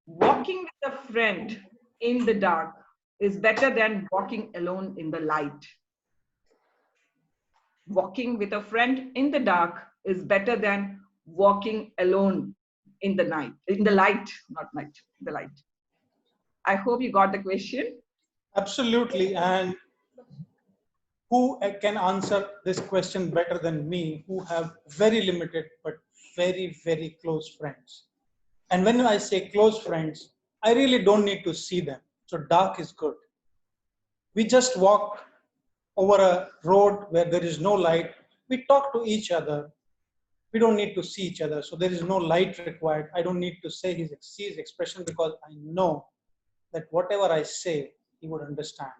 Walking with a friend in the dark is better than walking alone in the light. Walking with a friend in the dark is better than walking alone in the night, in the light, not night, the light. I hope you got the question. Absolutely. And who can answer this question better than me, who have very limited but very, very close friends? And when I say close friends, I really don't need to see them. So dark is good. We just walk over a road where there is no light. We talk to each other. We don't need to see each other. So there is no light required. I don't need to see his expression because I know that whatever I say, he would understand.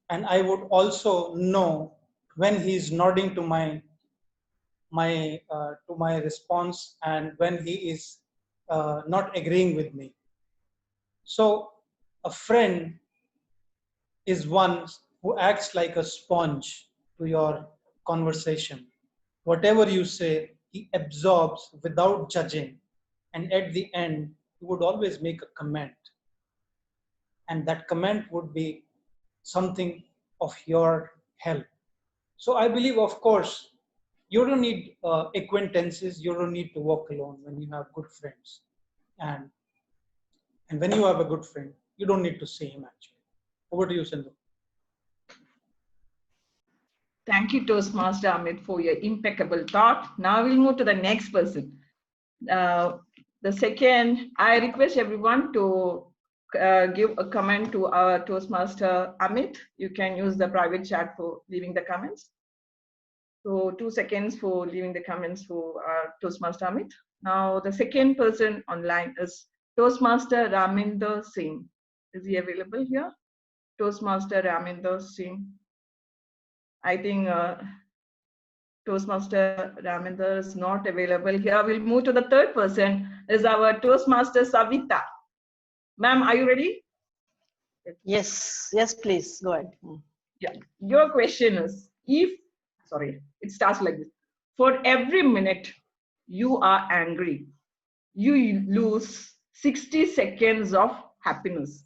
And I would also know when he's nodding to my response and when he is not agreeing with me. So a friend is one who acts like a sponge to your conversation. Whatever you say, he absorbs without judging. And at the end, he would always make a comment. And that comment would be something of your help. So I believe, of course, you don't need acquaintances. You don't need to walk alone when you have good friends. And when you have a good friend, you don't need to see him actually. Over to you, Sindhu. Thank you, Toastmaster Amit, for your impeccable thought. Now we'll move to the next person. The second, I request everyone to give a comment to our Toastmaster Amit. You can use the private chat for leaving the comments. So 2 seconds for leaving the comments for our Toastmaster Amit. Now the second person online is Toastmaster Raminder Singh. Is he available here? Toastmaster Raminder Singh. I think Toastmaster Raminder is not available here. We'll move to the third person, is our Toastmaster Savita. Ma'am, are you ready? Yes, yes, please, go ahead. Yeah. Your question is, it starts like this. For every minute you are angry, you lose 60 seconds of happiness.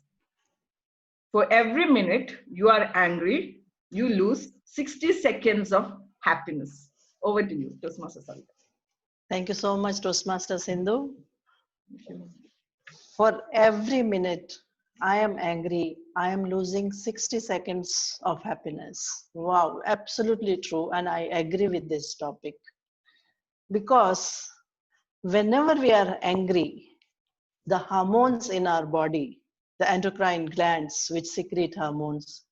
For every minute you are angry, you lose 60 seconds of happiness. Over to you, Toastmaster Savita. Thank you so much, Toastmaster Sindhu. For every minute I am angry, I am losing 60 seconds of happiness. Wow, absolutely true. And I agree with this topic. Because whenever we are angry, the hormones in our body, the endocrine glands which secrete hormones,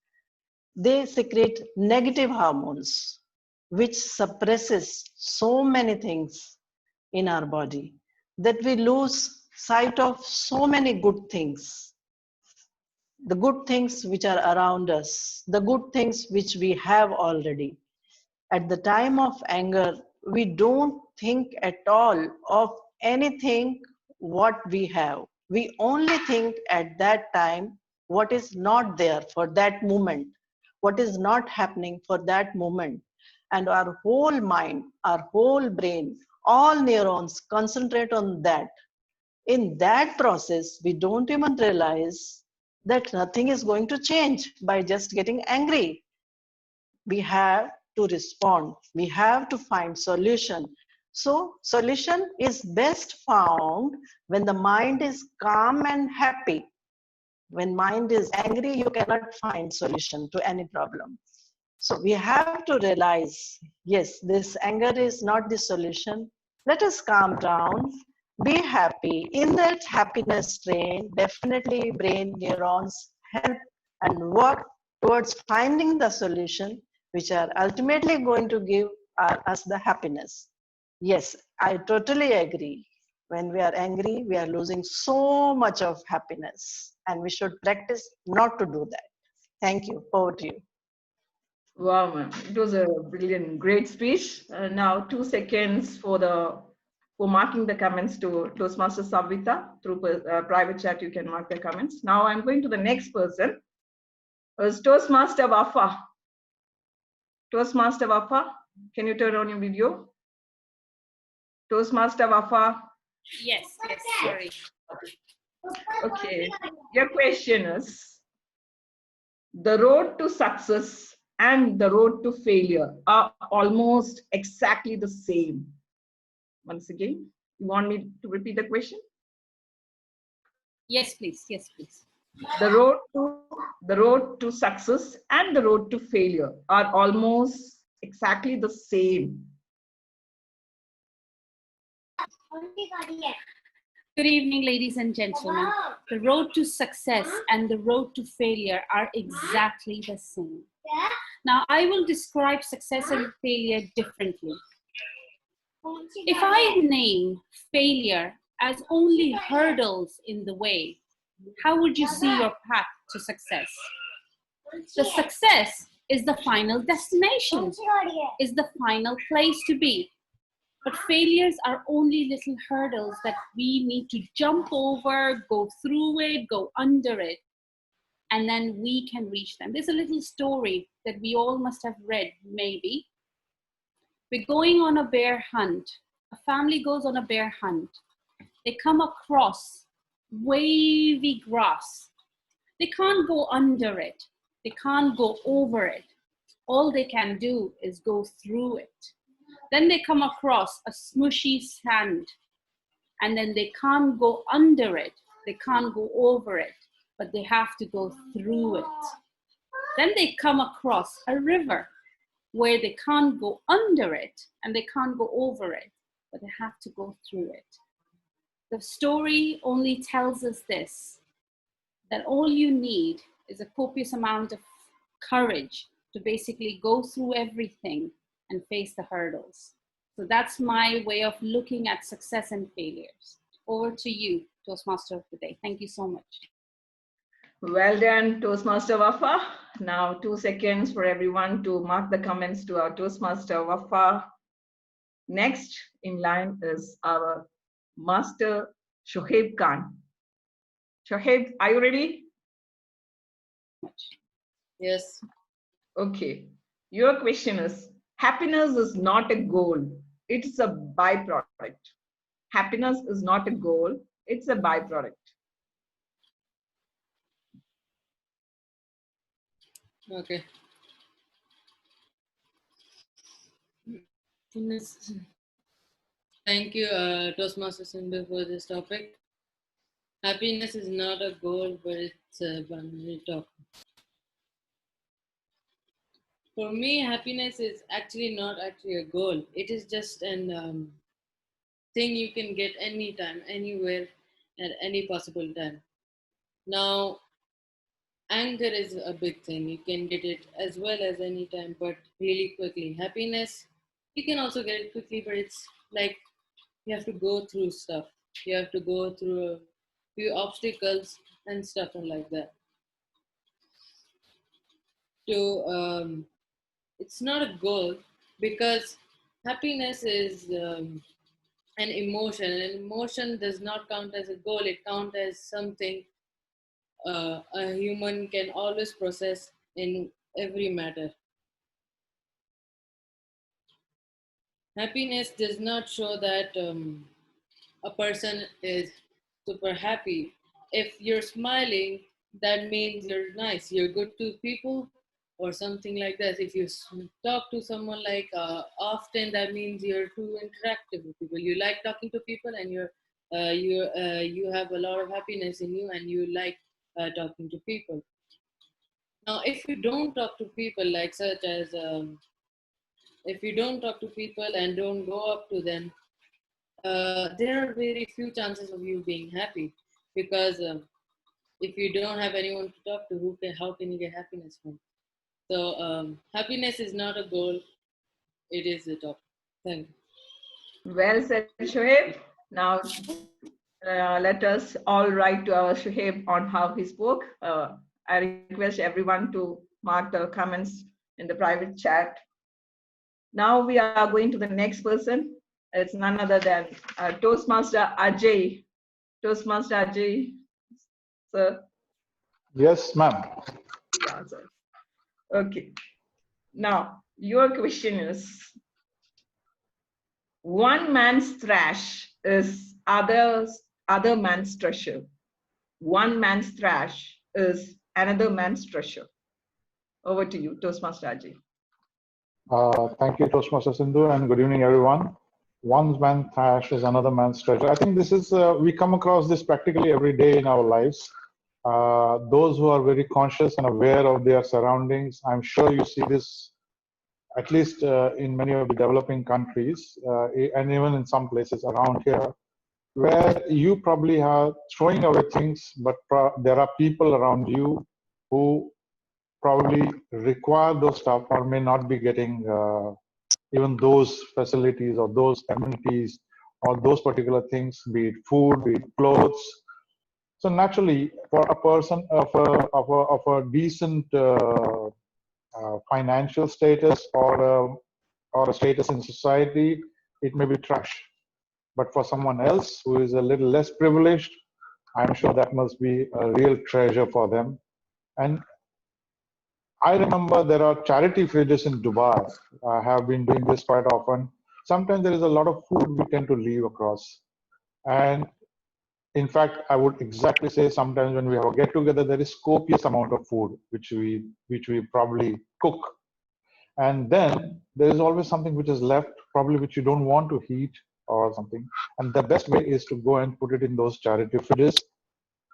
they secrete negative hormones, which suppresses so many things in our body that we lose sight of so many good things. The good things which are around us, the good things which we have already. At the time of anger, we don't think at all of anything what we have. We only think at that time what is not there for that moment, what is not happening for that moment. And our whole mind, our whole brain, all neurons concentrate on that. In that process, we don't even realize that nothing is going to change by just getting angry. We have to respond. We have to find solution. So solution is best found when the mind is calm and happy. When mind is angry, you cannot find solution to any problem. So we have to realize, yes, this anger is not the solution. Let us calm down, be happy. In that happiness train, definitely brain neurons help and work towards finding the solution, which are ultimately going to give us the happiness. Yes, I totally agree. When we are angry, we are losing so much of happiness, and we should practice not to do that. Thank you. Over to you. Wow, ma'am. It was a brilliant, great speech. Now 2 seconds for marking the comments to Toastmaster Savita. Through private chat, you can mark the comments. Now I'm going to the next person. Is Toastmaster Wafa. Toastmaster Wafa, can you turn on your video? Toastmaster Wafa. Yes, sorry. Okay, your question is, the road to success and the road to failure are almost exactly the same. Once again, you want me to repeat the question? Yes, please. Yes, please. The road to success and the road to failure are almost exactly the same. Good evening, ladies and gentlemen. The road to success and the road to failure are exactly the same. Now, I will describe success and failure differently. If I name failure as only hurdles in the way, how would you see your path to success? The success is the final destination, is the final place to be. But failures are only little hurdles that we need to jump over, go through it, go under it, and then we can reach them. There's a little story that we all must have read, maybe. We're going on a bear hunt. A family goes on a bear hunt. They come across wavy grass. They can't go under it. They can't go over it. All they can do is go through it. Then they come across a smushy sand, and then they can't go under it. They can't go over it, but they have to go through it. Then they come across a river where they can't go under it and they can't go over it, but they have to go through it. The story only tells us this, that all you need is a copious amount of courage to basically go through everything and face the hurdles. So that's my way of looking at success and failures. Over to you, Toastmaster of the Day. Thank you so much. Well done, Toastmaster Wafa. Now 2 seconds for everyone to mark the comments to our Toastmaster Wafa. Next in line is our Master Shoaib Khan. Shoaib, are you ready? Yes. Okay. Your question is, happiness is not a goal, it's a byproduct. Happiness is not a goal, it's a byproduct. Okay. Happiness. Thank you, Toastmaster Sindhu, for this topic. Happiness is not a goal, but it's a binary topic. For me, happiness is actually not actually a goal. It is just an thing you can get anytime, anywhere, at any possible time. Now, anger is a big thing. You can get it as well as anytime, but really quickly. Happiness, you can also get it quickly, but it's like you have to go through stuff. You have to go through a few obstacles and stuff and like that. So it's not a goal because happiness is an emotion. An emotion does not count as a goal. It counts as something a human can always process in every matter. Happiness does not show that a person is super happy. If you're smiling, that means you're nice, you're good to people, or something like that. If you talk to someone like often, that means you're too interactive with people. You like talking to people, and you have a lot of happiness in you, and you like talking to people. Now, if you don't talk to people, like such as if you don't talk to people and don't go up to them, there are very few chances of you being happy, because if you don't have anyone to talk to, how can you get happiness from? So happiness is not a goal; it is a topic. Thank you. Well said, Shoaib. Now let us all write to our Shoaib on how he spoke. I request everyone to mark the comments in the private chat. Now we are going to the next person. It's none other than Toastmaster Ajay. Toastmaster Ajay, sir. Yes, ma'am. Yeah, sir. Okay. Now, your question is, one man's trash is other man's treasure. one man's trash is another man's treasure. Over to you, Toastmaster Ajay. Thank you, Toastmaster Sindhu, and good evening, everyone. One man's trash is another man's treasure. I think this is, we come across this practically every day in our lives. Those who are very conscious and aware of their surroundings, I'm sure you see this at least in many of the developing countries, and even in some places around here, where you probably are throwing away things, but there are people around you who probably require those stuff or may not be getting even those facilities or those amenities or those particular things, be it food, be it clothes. So naturally, for a person of a decent financial status or a status in society, it may be trash. But for someone else who is a little less privileged, I'm sure that must be a real treasure for them. And I remember there are charity fridges in Dubai. I have been doing this quite often. Sometimes there is a lot of food we tend to leave across. And in fact, I would exactly say sometimes when we have a get together, there is copious amount of food which we probably cook. And then there is always something which is left, probably which you don't want to heat or something. And the best way is to go and put it in those charity fridges.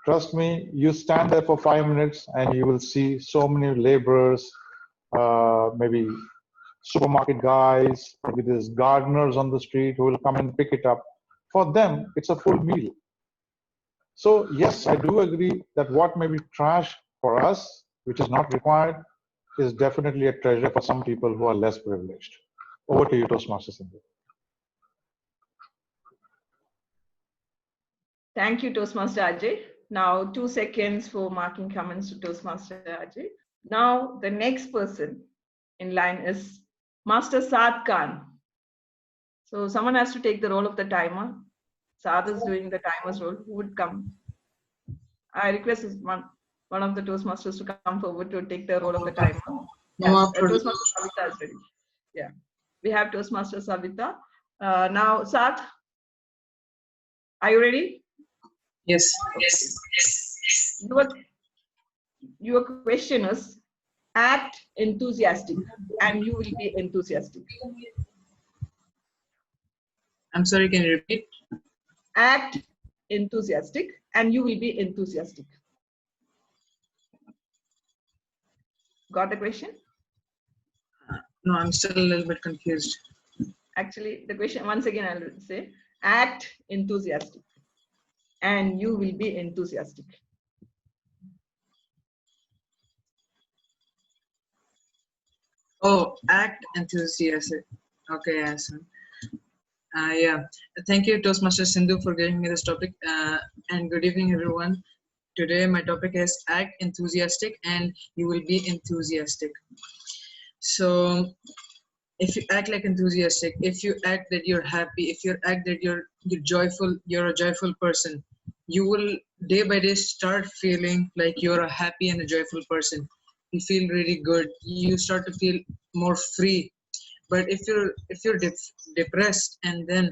Trust me, you stand there for 5 minutes and you will see so many laborers, maybe supermarket guys, maybe there's gardeners on the street who will come and pick it up. For them, it's a full meal. So yes, I do agree that what may be trash for us, which is not required, is definitely a treasure for some people who are less privileged. Over to you, Toastmaster Sindhu. Thank you, Toastmaster Ajay. Now, 2 seconds for marking comments to Toastmaster Ajay. Now, the next person in line is Master Saad Khan. So, someone has to take the role of the timer. Saad is doing the timer's role. Who would come? I request one of the Toastmasters to come forward to take the role of the timer. Yeah, Toastmaster Savita is ready. Yeah, we have Toastmaster Savita. Now, Saad, are you ready? Yes. Your question is act enthusiastic and you will be enthusiastic. I'm sorry, can you repeat? Act enthusiastic and you will be enthusiastic. Got the question? No, I'm still a little bit confused. Actually, the question, once again, I'll say act enthusiastic and you will be enthusiastic. Oh, act enthusiastic. Okay, awesome. Yeah, thank you, Toastmaster Sindhu, for giving me this topic. And good evening, everyone. Today, my topic is act enthusiastic and you will be enthusiastic. So, if you act like enthusiastic, if you act that you're happy, if you act that you're joyful, you're a joyful person, you will day by day start feeling like you're a happy and a joyful person. You feel really good. You start to feel more free. But if you're depressed and then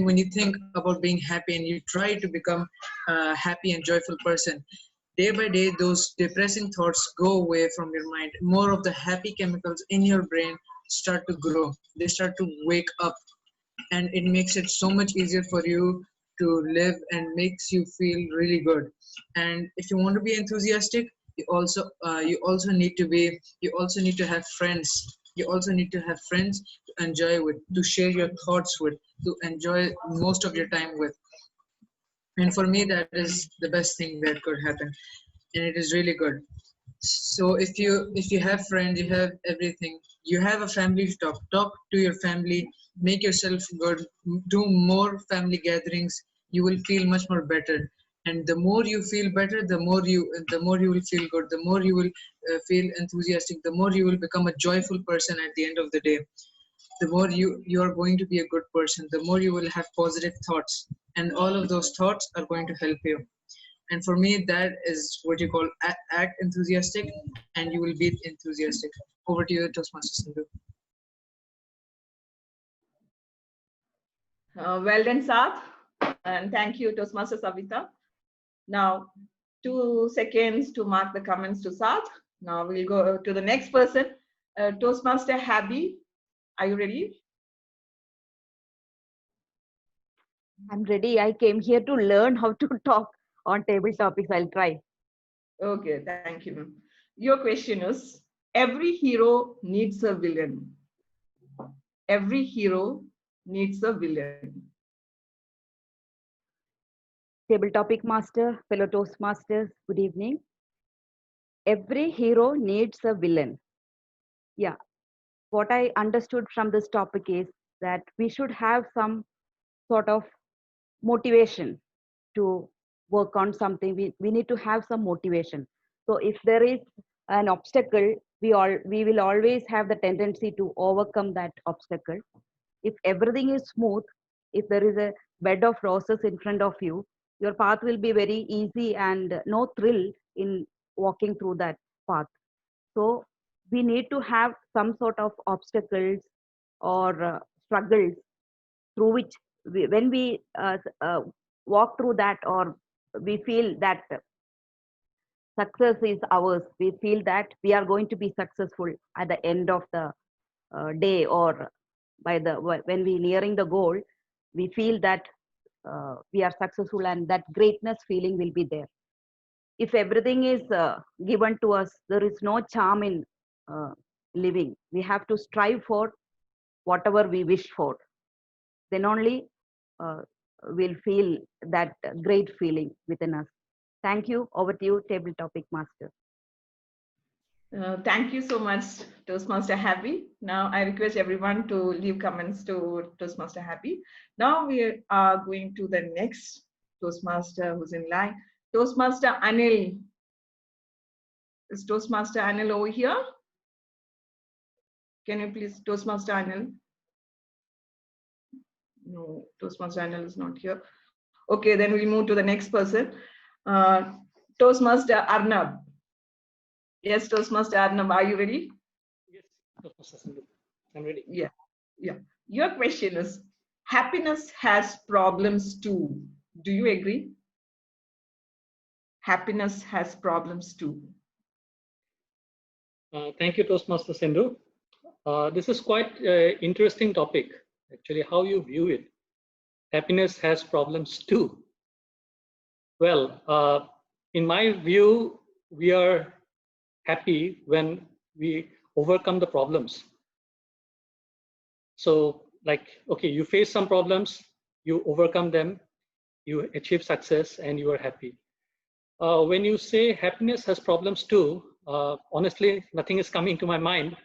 when you think about being happy and you try to become a happy and joyful person, day by day those depressing thoughts go away from your mind. More of the happy chemicals in your brain start to grow. They start to wake up, and it makes it so much easier for you to live and makes you feel really good. And if you want to be enthusiastic, you also need to have friends. You also need to have friends to enjoy with, to share your thoughts with, to enjoy most of your time with. And for me, that is the best thing that could happen, and it is really good. So if you have friends, you have everything, you have a family to talk to your family, make yourself good, do more family gatherings, you will feel much more better. And the more you feel better, the more you will feel good, the more you will feel enthusiastic, the more you will become a joyful person at the end of the day. The more you are going to be a good person, the more you will have positive thoughts, and all of those thoughts are going to help you. And for me, that is what you call act enthusiastic, and you will be enthusiastic. Over to you, Toastmaster Sindhu. Well done, Saad, and thank you, Toastmaster Savita. Now, 2 seconds to mark the comments to start. Now we'll go to the next person. Toastmaster Happy, are you ready? I'm ready. I came here to learn how to talk on table topics. I'll try. Okay, thank you. Your question is, every hero needs a villain. Every hero needs a villain. Table topic master, fellow Toastmasters, good evening. Every hero needs a villain. Yeah, what I understood from this topic is that we should have some sort of motivation to work on something. We need to have some motivation. So if there is an obstacle, we will always have the tendency to overcome that obstacle. If everything is smooth, if there is a bed of roses in front of you, your path will be very easy and no thrill in walking through that path. So we need to have some sort of obstacles or struggles through which when we walk through that, or we feel that success is ours, we feel that we are going to be successful at the end of the day, or by the when we nearing the goal, we feel that we are successful, and that greatness feeling will be there. If everything is given to us, there is no charm in living. We have to strive for whatever we wish for. Then only uh, we'll feel that great feeling within us. Thank you. Over to you, table topic master. Thank you so much, Toastmaster Happy. Now I request everyone to leave comments to Toastmaster Happy. Now we are going to the next Toastmaster who's in line. Toastmaster Anil. Is Toastmaster Anil over here? Can you please, Toastmaster Anil? No, Toastmaster Anil is not here. Okay, then we'll move to the next person. Toastmaster Arnab. Yes, Toastmaster Arnab, are you ready? Yes, Toastmaster Sindhu, I'm ready. Yeah. Your question is, happiness has problems too. Do you agree? Happiness has problems too. Thank you, Toastmaster Sindhu. This is quite an interesting topic, actually, how you view it. Happiness has problems too. Well, in my view, we are happy when we overcome the problems. So, like, okay, you face some problems, you overcome them, you achieve success, and you are happy. When you say happiness has problems too, honestly, nothing is coming to my mind.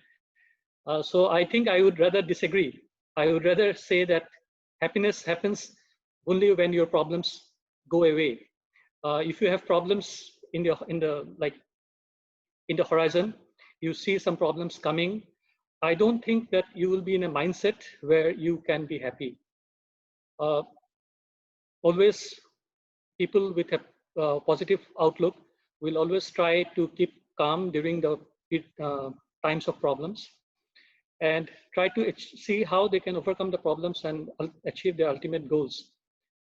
So I think I would rather disagree. I would rather say that happiness happens only when your problems go away. If you have problems in the horizon, you see some problems coming, I don't think that you will be in a mindset where you can be happy. Always, people with a positive outlook will always try to keep calm during the times of problems, and try to see how they can overcome the problems and achieve their ultimate goals.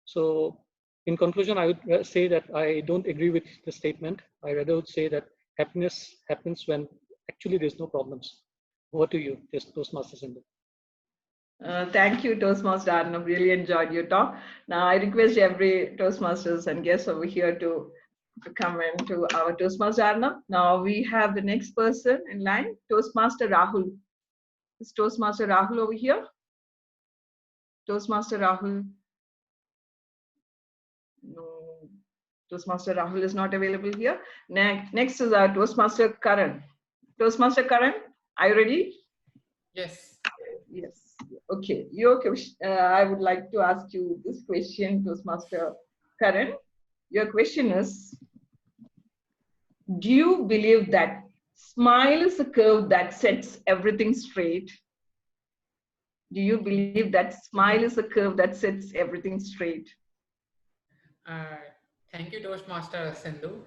So in conclusion, I would say that I don't agree with the statement. I rather would say that happiness happens when actually there's no problems. Over to you, Toastmaster Sindhu. Thank you, Toastmaster Arnab. Really enjoyed your talk. Now I request every Toastmasters and guests over here to come into our Toastmaster Arnab. Now we have the next person in line, Toastmaster Rahul. Is Toastmaster Rahul over here? Toastmaster Rahul? No, Toastmaster Rahul is not available here. Next is our Toastmaster Karan. Toastmaster Karan, are you ready? Yes. Yes. Okay. Your question. I would like to ask you this question, Toastmaster Karan. Your question is: do you believe that smile is a curve that sets everything straight? Do you believe that smile is a curve that sets everything straight? Thank you, Toastmaster Sindhu.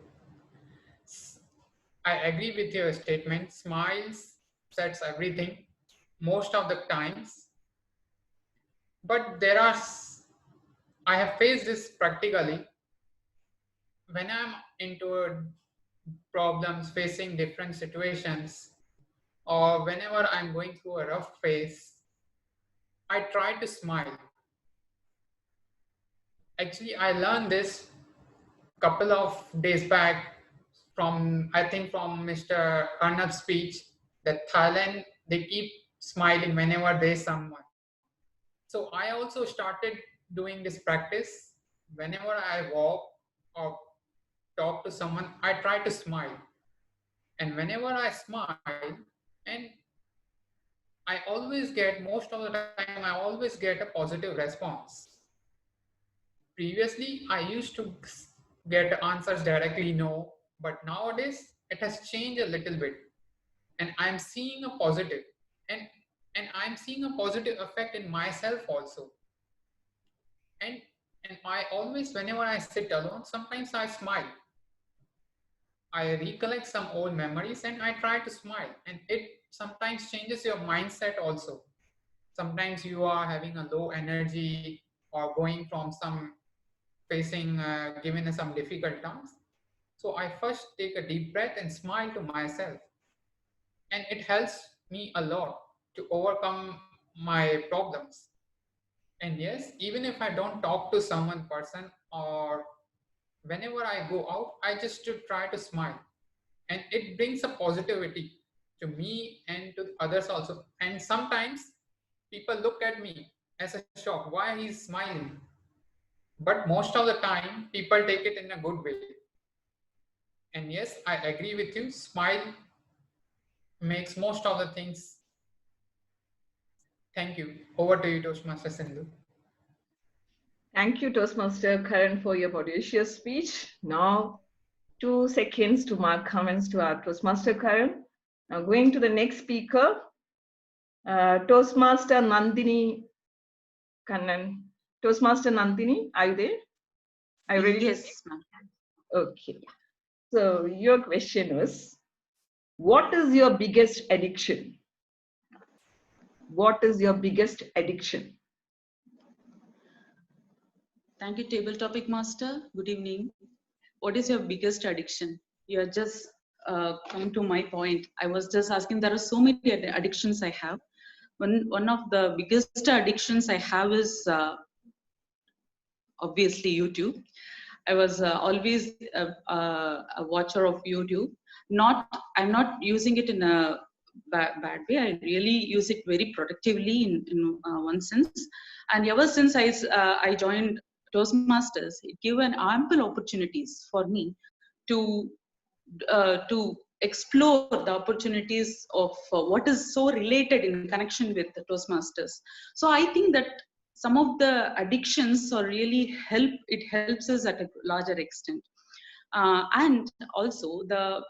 I agree with your statement. Smiles sets everything most of the times. But I have faced this practically when I'm into problems, facing different situations, or whenever I'm going through a rough phase, I try to smile. Actually, I learned this couple of days back from, I think, from Mr. Arnab's speech, that Thailand, they keep smiling whenever there's someone. So I also started doing this practice. Whenever I walk or talk to someone, I try to smile. And whenever I smile, and I always get, most of the time, I always get a positive response. Previously, I used to get answers directly no, but nowadays it has changed a little bit, and I'm seeing a positive, and I'm seeing a positive effect in myself also. And I always, whenever I sit alone, sometimes I smile. I recollect some old memories and I try to smile, and it sometimes changes your mindset also. Sometimes you are having a low energy or going from some facing given some difficult times. So I first take a deep breath and smile to myself, and it helps me a lot to overcome my problems. And yes, even if I don't talk to someone person, or whenever I go out, I just to try to smile, and it brings a positivity to me and to others also. And sometimes people look at me as a shock, why he's smiling. But most of the time, people take it in a good way. And yes, I agree with you. Smile makes most of the things. Thank you. Over to you, Toastmaster Sindhu. Thank you, Toastmaster Karan, for your audacious speech. Now, 2 seconds to mark comments to our Toastmaster Karan. Now, going to the next speaker, Toastmaster Nandini Kannan. Toastmaster Nandini, are you there? Are you ready? Yes, ma'am. Okay. So, your question was, what is your biggest addiction? What is your biggest addiction? Thank you, Table Topic Master. Good evening. What is your biggest addiction? You are just come to my point. I was just asking, there are so many addictions I have. One of the biggest addictions I have is obviously YouTube. I was always a watcher of YouTube. I'm not using it in a bad way. I really use it very productively in one sense. And ever since I joined Toastmasters, it gave an ample opportunities for me to explore the opportunities of what is so related in connection with the Toastmasters. So I think that some of the addictions are really it helps us at a larger extent. And also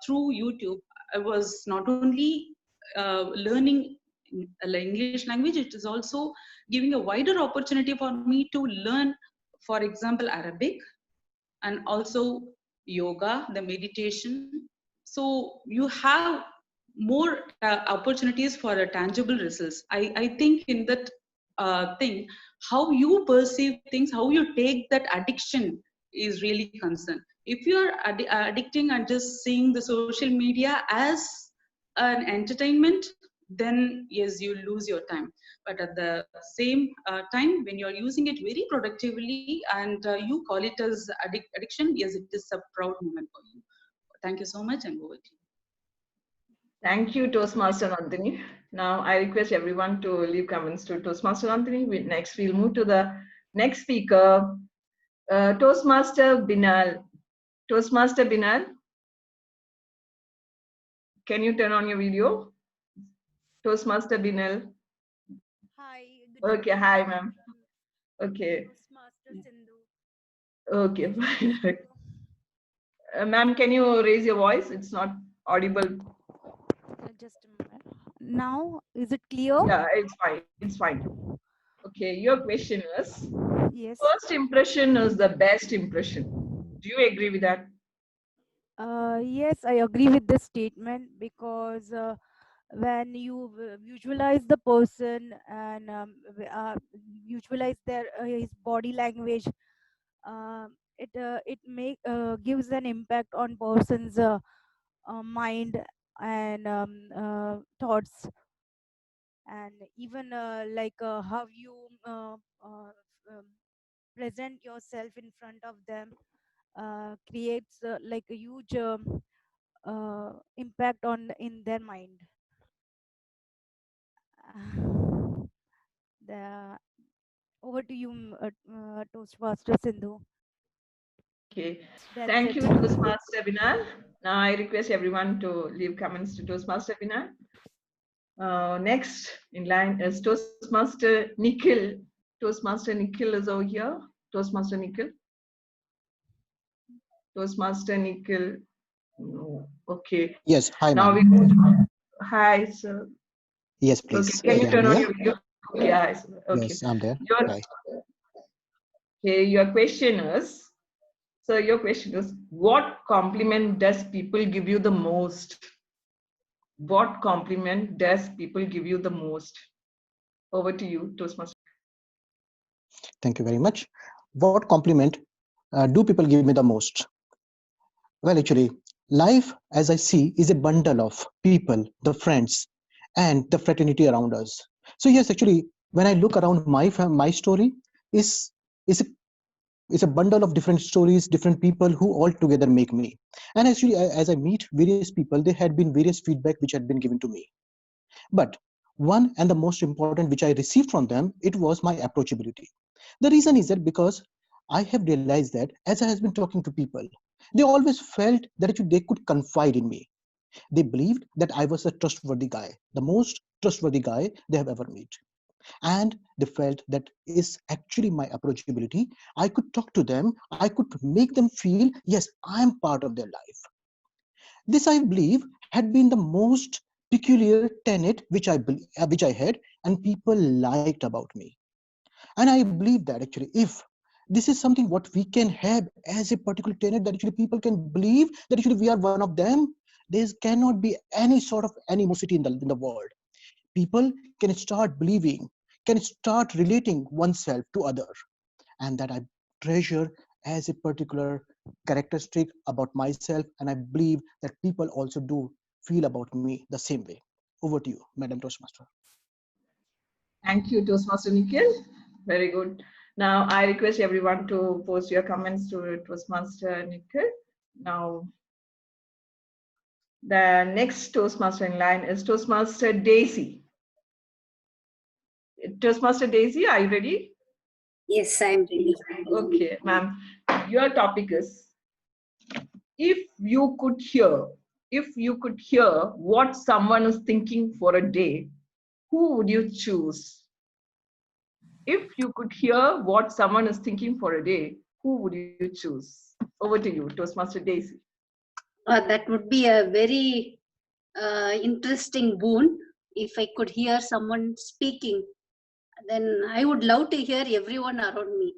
through YouTube, I was not only learning English language, it is also giving a wider opportunity for me to learn, for example, Arabic, and also yoga, the meditation. So you have more opportunities for tangible results. I think in that thing, how you perceive things, how you take that addiction is really concerned. If you are addicting and just seeing the social media as an entertainment, then yes, you lose your time. But at the same time, when you're using it very productively and you call it as addiction, yes, it is a proud moment for you. Thank you so much, and over to you. Thank you, Toastmaster Nandini. Now, I request everyone to leave comments to Toastmaster Nandini. Next, we'll move to the next speaker, Toastmaster Binal. Toastmaster Binal, can you turn on your video? Toastmaster Binal. Hi. Okay, hi, ma'am. Okay. Toastmaster Sindhu. Okay, fine. Ma'am, can you raise your voice? It's not audible. Just a moment. Now, is it clear? Yeah, it's fine. It's fine. Okay, your question was, Yes. first impression is the best impression. Do you agree with that? Yes, I agree with this statement because when you visualize the person and visualize his body language, gives an impact on person's mind and thoughts, and even how you um, present yourself in front of them creates like a huge impact on in their mind. The Over to you, Toastmaster Sindhu. Okay. That's Thank it. you, Toastmaster Binal. Now I request everyone to leave comments to Toastmaster Binal. Next in line is Toastmaster Nikhil. Toastmaster Nikhil is over here. Toastmaster Nikhil. Toastmaster Nikhil. No. Okay. Yes, hi, Now we ma'am. move to, hi, sir. Yes, Okay. please. Can you Yeah, I'm turn on here. your video? Okay, hi, sir. Okay. Yes, I'm there. Your, Hi. okay, your question is, so your question is, what compliment does people give you the most? What compliment does people give you the most? Over to you, Toastmaster. Thank you very much. What compliment do people give me the most? Well, actually, life, as I see, is a bundle of people, the friends, and the fraternity around us. So yes, actually, when I look around my story, is is a is a bundle of different stories, different people who all together make me. And actually, as I meet various people, there had been various feedback which had been given to me. But one and the most important which I received from them, it was my approachability. The reason is that because I have realized that as I has been talking to people, they always felt that they could confide in me. They believed that I was a trustworthy guy, the most trustworthy guy they have ever met. And they felt that is actually my approachability. I could talk to them, I could make them feel, yes, I am part of their life. This, I believe, had been the most peculiar tenet which I had, and people liked about me. And I believe that actually, if this is something what we can have as a particular tenet, that actually people can believe that actually we are one of them, there cannot be any sort of animosity in the world. People can start believing, can start relating oneself to other, and that I treasure as a particular characteristic about myself, and I believe that people also do feel about me the same way. Over to you, Madam Toastmaster. Thank you, Toastmaster Nikhil. Very good. Now I request everyone to post your comments to Toastmaster Nikhil. Now the next Toastmaster in line is Toastmaster Daisy. Toastmaster Daisy, are you ready? Yes, I'm ready. Okay, ma'am. Your topic is, if you could hear what someone is thinking for a day, who would you choose? If you could hear what someone is thinking for a day, who would you choose? Over to you, Toastmaster Daisy. That would be a very interesting boon if I could hear someone speaking. Then I would love to hear everyone around me,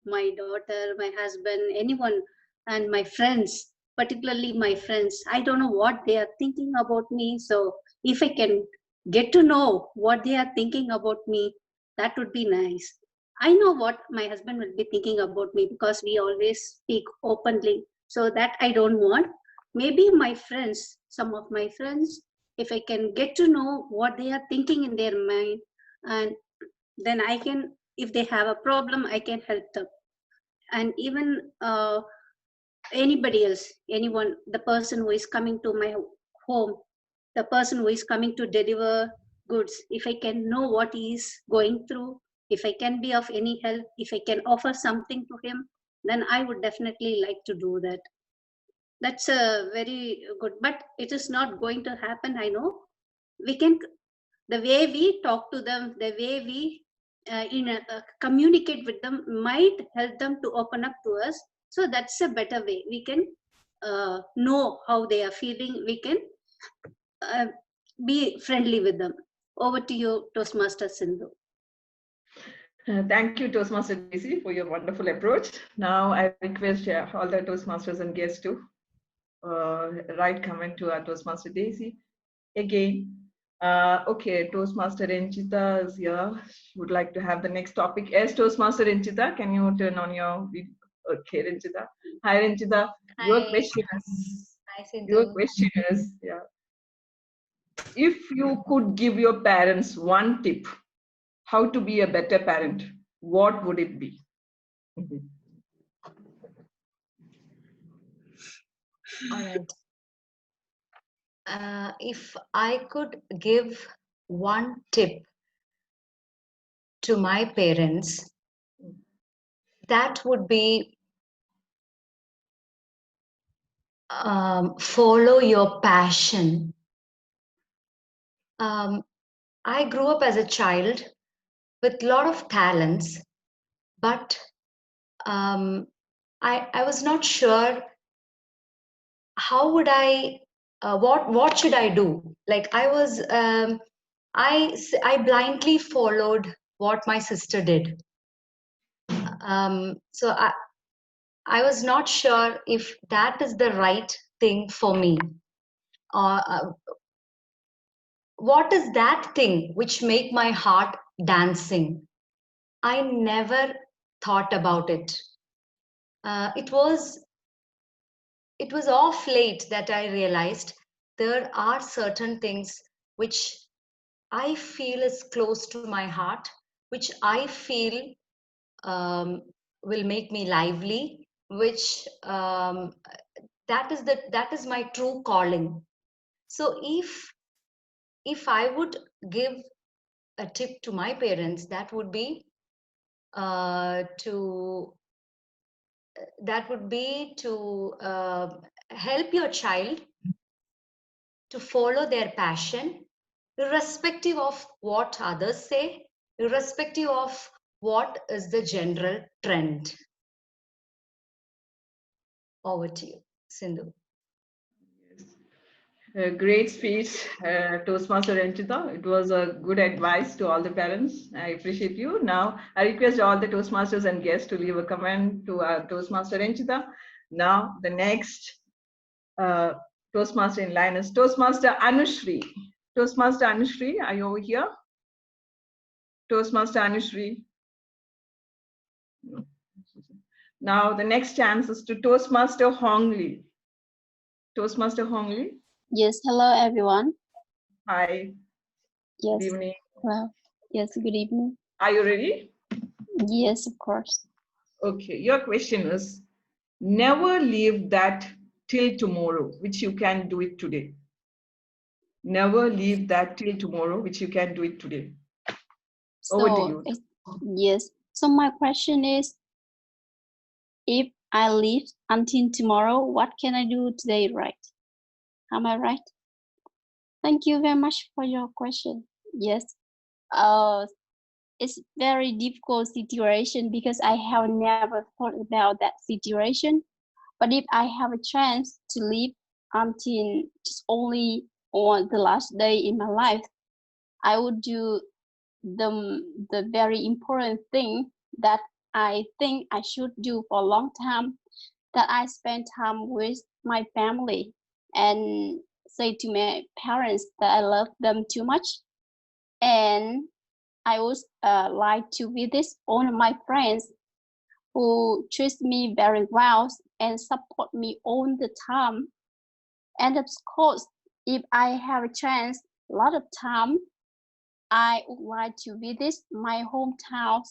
my daughter, my husband, anyone, and my friends, particularly my friends. I don't know what they are thinking about me. So if I can get to know what they are thinking about me, that would be nice. I know what my husband will be thinking about me because we always speak openly. So that I don't want. Maybe my friends, some of my friends, if I can get to know what they are thinking in their mind, and then I can, if they have a problem, I can help them. And even anybody else, anyone, the person who is coming to my home, the person who is coming to deliver goods, if I can know what he is going through, if I can be of any help, if I can offer something to him, then I would definitely like to do that. That's a very good, but it is not going to happen, I know. We can, the way we talk to them, the way we communicate with them might help them to open up to us. So that's a better way. We can know how they are feeling. We can uh, be friendly with them. Over to you, Toastmaster Sindhu. Thank you, Toastmaster Daisy, for your wonderful approach. Now I request all the Toastmasters and guests to write comment to our Toastmaster Daisy. Again, okay, Toastmaster Renchita is here. She would like to have the next topic. Yes, Toastmaster Renchita, can you turn on your video? Okay, Ranjita. Hi, Ranjita. Your Hi. question is. Hi, Sindhu. Your question is, yeah. If you could give your parents one tip, how to be a better parent, what would it be? All right. If I could give one tip to my parents, that would be follow your passion. I grew up as a child with a lot of talents, but I was not sure how would I what should I do. Like I was I blindly followed what my sister did. So I was not sure if that is the right thing for me. What is that thing which make my heart dancing? I never thought about it. It was off late that I realized there are certain things which I feel is close to my heart, which I feel will make me lively, which that is my true calling. So if I would give a tip to my parents, that would be to help your child to follow their passion, irrespective of what others say, irrespective of what is the general trend. Over to you, Sindhu. Great speech, Toastmaster Ranjita. It was a good advice to all the parents. I appreciate you. Now, I request all the Toastmasters and guests to leave a comment to our Toastmaster Ranjita. Now, the next Toastmaster in line is Toastmaster Anushri. Toastmaster Anushri, are you over here? Toastmaster Anushri. Now, the next chance is to Toastmaster Hongli. Toastmaster Hongli. Yes, hello everyone. Hi. Yes. Good evening. Well, yes, good evening. Are you ready? Yes, of course. Okay, your question is, never leave that till tomorrow, which you can do it today. Never leave that till tomorrow, which you can do it today. Over to you. Yes. So my question is, if I live until tomorrow, what can I do today, right? Am I right? Thank you very much for your question. Yes. It's very difficult situation because I have never thought about that situation. But if I have a chance to live until just only on the last day in my life, I would do the very important thing that I think I should do for a long time, that I spend time with my family and say to my parents that I love them too much. And I would like to visit all of my friends who treat me very well and support me all the time. And of course, if I have a chance, a lot of time, I would like to visit my hometown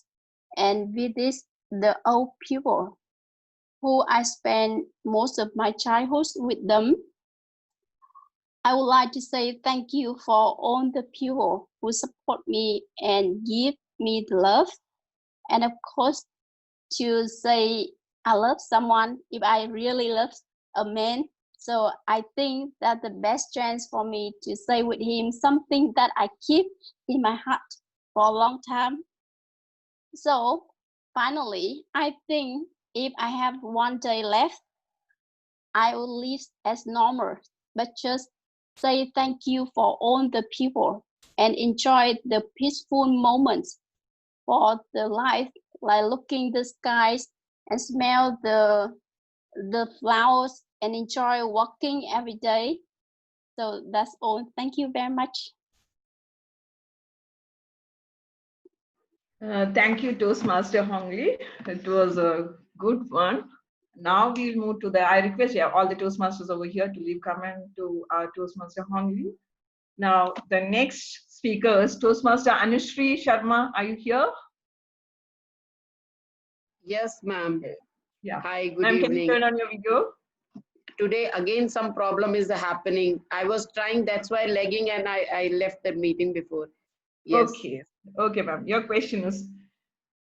and visit the old people who I spent most of my childhood with them. I would like to say thank you for all the people who support me and give me the love. And of course, to say I love someone if I really love a man. So I think that the best chance for me to say with him something that I keep in my heart for a long time. So finally, I think if I have one day left, I will live as normal, but just say thank you for all the people and enjoy the peaceful moments for the life, like looking the skies and smell the flowers and enjoy walking every day. So that's all. Thank you very much. Thank you, Toastmaster Hongli. It was a Good one. Now we'll move to the, I request all the Toastmasters over here to leave comment to our Toastmaster Hongli. Now, the next speaker is Toastmaster Anushri Sharma. Are you here? Yes, ma'am. Yeah. Hi, good Ma'am, can you evening. turn on your video? Today, again, some problem is happening. I was trying, that's why lagging, and I left the meeting before. Yes. Okay. Okay, ma'am. Your question is,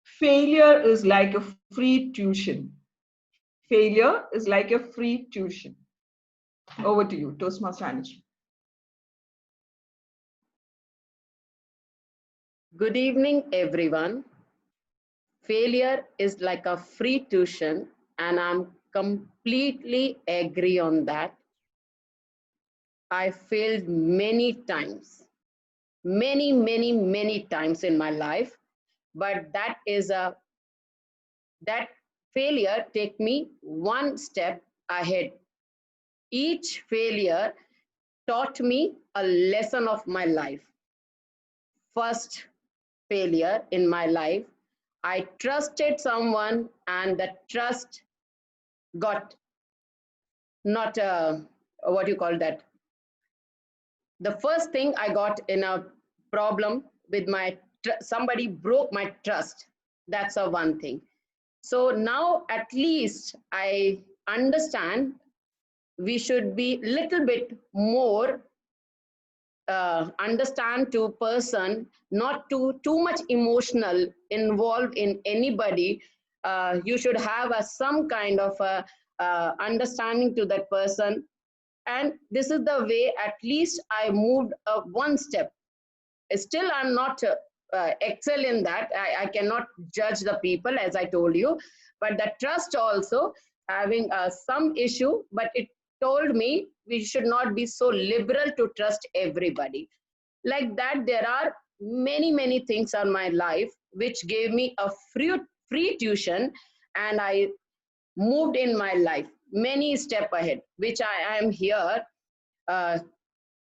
failure is like a free tuition. Failure is like a free tuition. Over to you, Toastmaster Anushri. Good evening, everyone. Failure is like a free tuition, and I'm completely agree on that. I failed many times, many times in my life, but that failure take me one step ahead. Each failure taught me a lesson of my life. First failure in my life, I trusted someone and the trust got not what you call that. The first thing I got in a problem with somebody broke my trust. That's a one thing. So now at least I understand we should be little bit more understand to person, not too much emotional involved in anybody. You should have some kind of understanding to that person, and this is the way at least I moved one step. Still I'm not excel in that. I cannot judge the people, as I told you, but the trust also having some issue, but it told me we should not be so liberal to trust everybody. Like that, there are many things on my life which gave me a free tuition, and I moved in my life many step ahead, which I am here uh,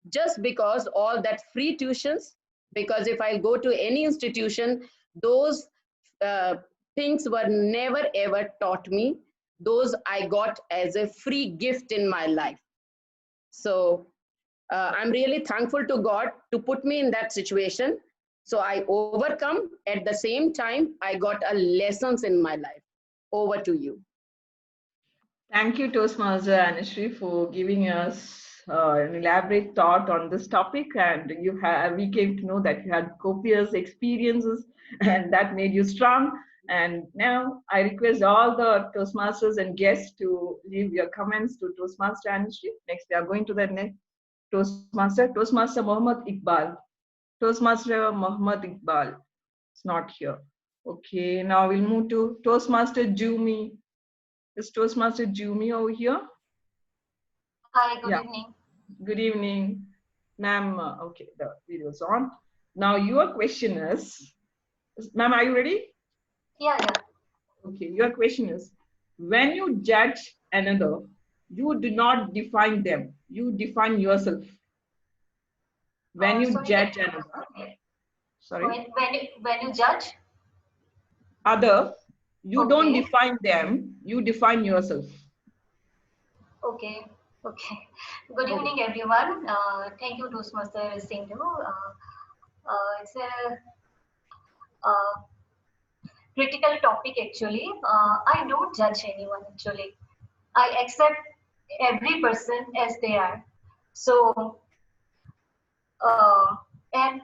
just because all that free tuitions. Because if I go to any institution, those uh, things were never ever taught me. Those I got as a free gift in my life. So I'm really thankful to God to put me in that situation. So I overcome. At the same time, I got a lessons in my life. Over to you. Thank you, Toastmaster Anushri, for giving us an elaborate thought on this topic. And we came to know that you had copious experiences, and that made you strong. And now I request all the Toastmasters and guests to leave your comments to Toastmaster Anushri. Next, we are going to the next Toastmaster Mohammed Iqbal. Toastmaster Mohammed Iqbal is not here. Okay, now we'll move to Toastmaster Jumi. Is Toastmaster Jumi over here? Hi, good evening. Good evening, ma'am. Okay, the video is on. Now your question is, ma'am, are you ready? Yeah. Okay, your question is, when you judge another, you do not define them, you define yourself. When you judge another, sorry? When you judge? Other, you don't define them, you define yourself. Okay. Good evening, everyone. Thank you, Toastmaster Sindhu. It's a critical topic, actually. I don't judge anyone, actually. I accept every person as they are. So, and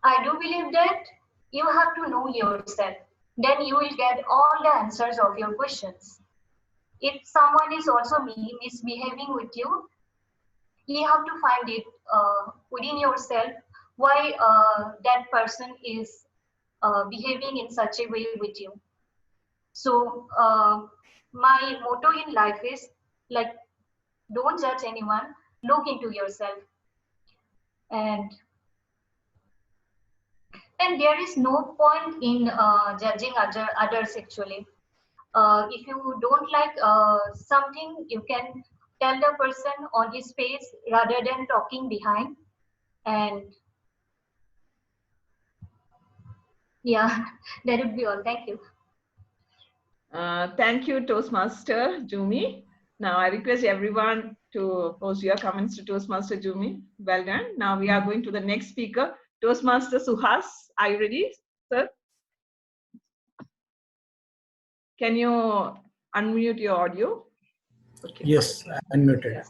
I do believe that you have to know yourself. Then you will get all the answers of your questions. If someone is also misbehaving with you, you have to find it within yourself why that person is behaving in such a way with you. So my motto in life is like, don't judge anyone, look into yourself. And there is no point in judging others, actually. If you don't like something, you can tell the person on his face rather than talking behind. And yeah, that would be all. Thank you. Thank you, Toastmaster Jumi. Now I request everyone to post your comments to Toastmaster Jumi. Well done. Now we are going to the next speaker, Toastmaster Suhas. Are you ready, sir? Can you unmute your audio? Okay. Yes, unmuted.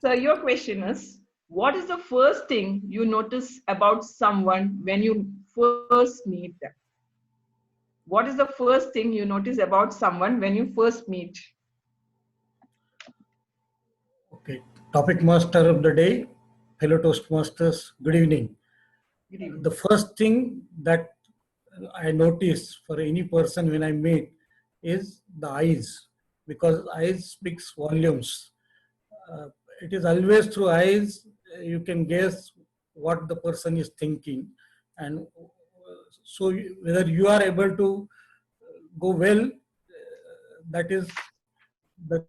So your question is, what is the first thing you notice about someone when you first meet them? What is the first thing you notice about someone when you first meet? Okay, topic master of the day, fellow Toastmasters, good evening. Good evening. The first thing that I notice for any person when I meet is the eyes, because eyes speaks volumes. It is always through eyes you can guess what the person is thinking, and so whether you are able to go well, that is the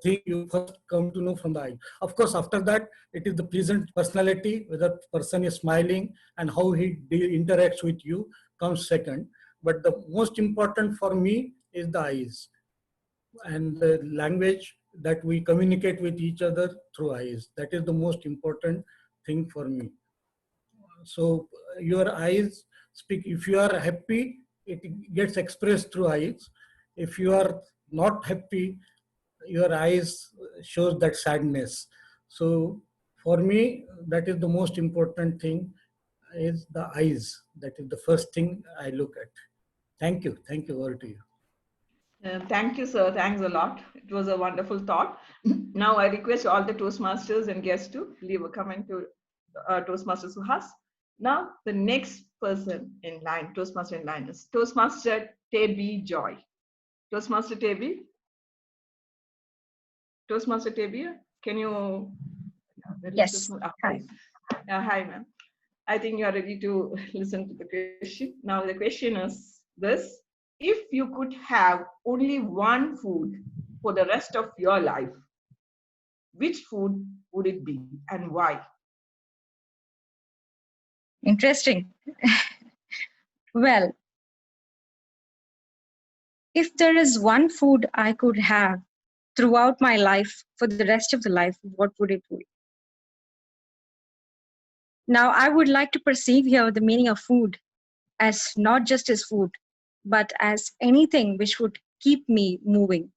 thing you first come to know from the eye. Of course, after that, it is the pleasant personality, whether person is smiling and how he interacts with you comes second. But the most important for me is the eyes and the language that we communicate with each other through eyes. That is the most important thing for me. So your eyes speak. If you are happy, it gets expressed through eyes. If you are not happy, your eyes shows that sadness. So for me, that is the most important thing, is the eyes. That is the first thing I look at. Thank you. Thank you. Over to you. Thank you, sir. Thanks a lot. It was a wonderful thought. Now I request all the Toastmasters and guests to leave a comment to Toastmaster Suhas. Now the next person in line, Toastmaster in line, is Toastmaster Tebi Joy. Toastmaster Tebi? Toastmaster Tebi, can you? Yes. Hi. Hi, ma'am. I think you are ready to listen to the question. Now the question is this: if you could have only one food for the rest of your life, which food would it be and why? Interesting. Well, if there is one food I could have throughout my life for the rest of the life, what would it be? Now, I would like to perceive here the meaning of food as not just as food, but as anything which would keep me moving.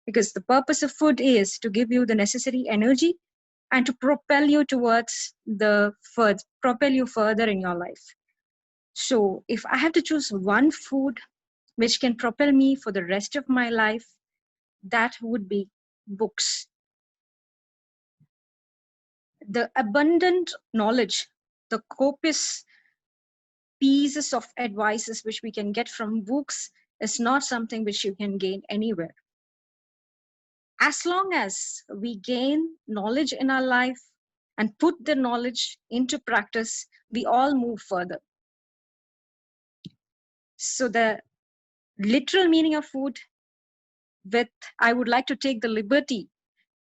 Because the purpose of food is to give you the necessary energy and to propel you towards propel you further in your life. So if I have to choose one food which can propel me for the rest of my life, that would be books. The abundant knowledge, the copious pieces of advices which we can get from books is not something which you can gain anywhere. As long as we gain knowledge in our life and put the knowledge into practice, we all move further. So the literal meaning of food, I would like to take the liberty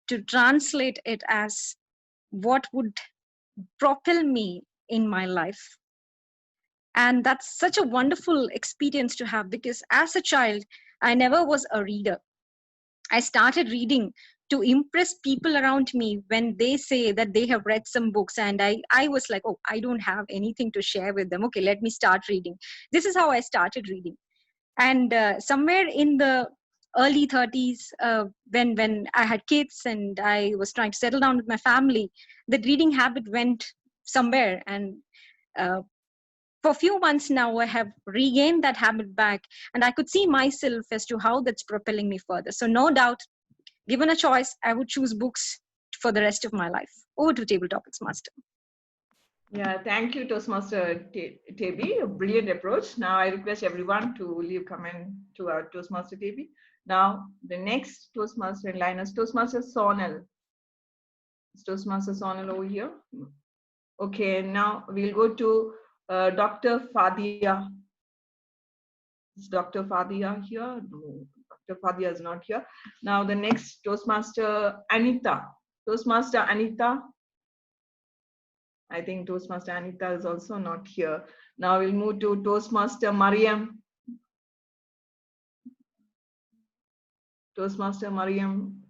to translate it as what would propel me in my life. And that's such a wonderful experience to have, because as a child, I never was a reader. I started reading to impress people around me when they say that they have read some books, and I was like, oh, I don't have anything to share with them. Okay, let me start reading. This is how I started reading. And somewhere in the early 30s, when I had kids and I was trying to settle down with my family, the reading habit went somewhere. And for a few months now, I have regained that habit back, and I could see myself as to how that's propelling me further. So no doubt, given a choice, I would choose books for the rest of my life. Over to Table Topics Master. Yeah, thank you, Toastmaster Tebi. A brilliant approach. Now I request everyone to leave comment to our Toastmaster Tebi. Now the next Toastmaster in line is Toastmaster Sonal. Is Toastmaster Sonal over here? Okay, now we'll go to Dr. Fadia. Is Dr. Fadia here? No, Dr. Fadia is not here. Now the next Toastmaster Anita. Toastmaster Anita. I think Toastmaster Anita is also not here. Now we'll move to Toastmaster Mariam. Toastmaster Mariam.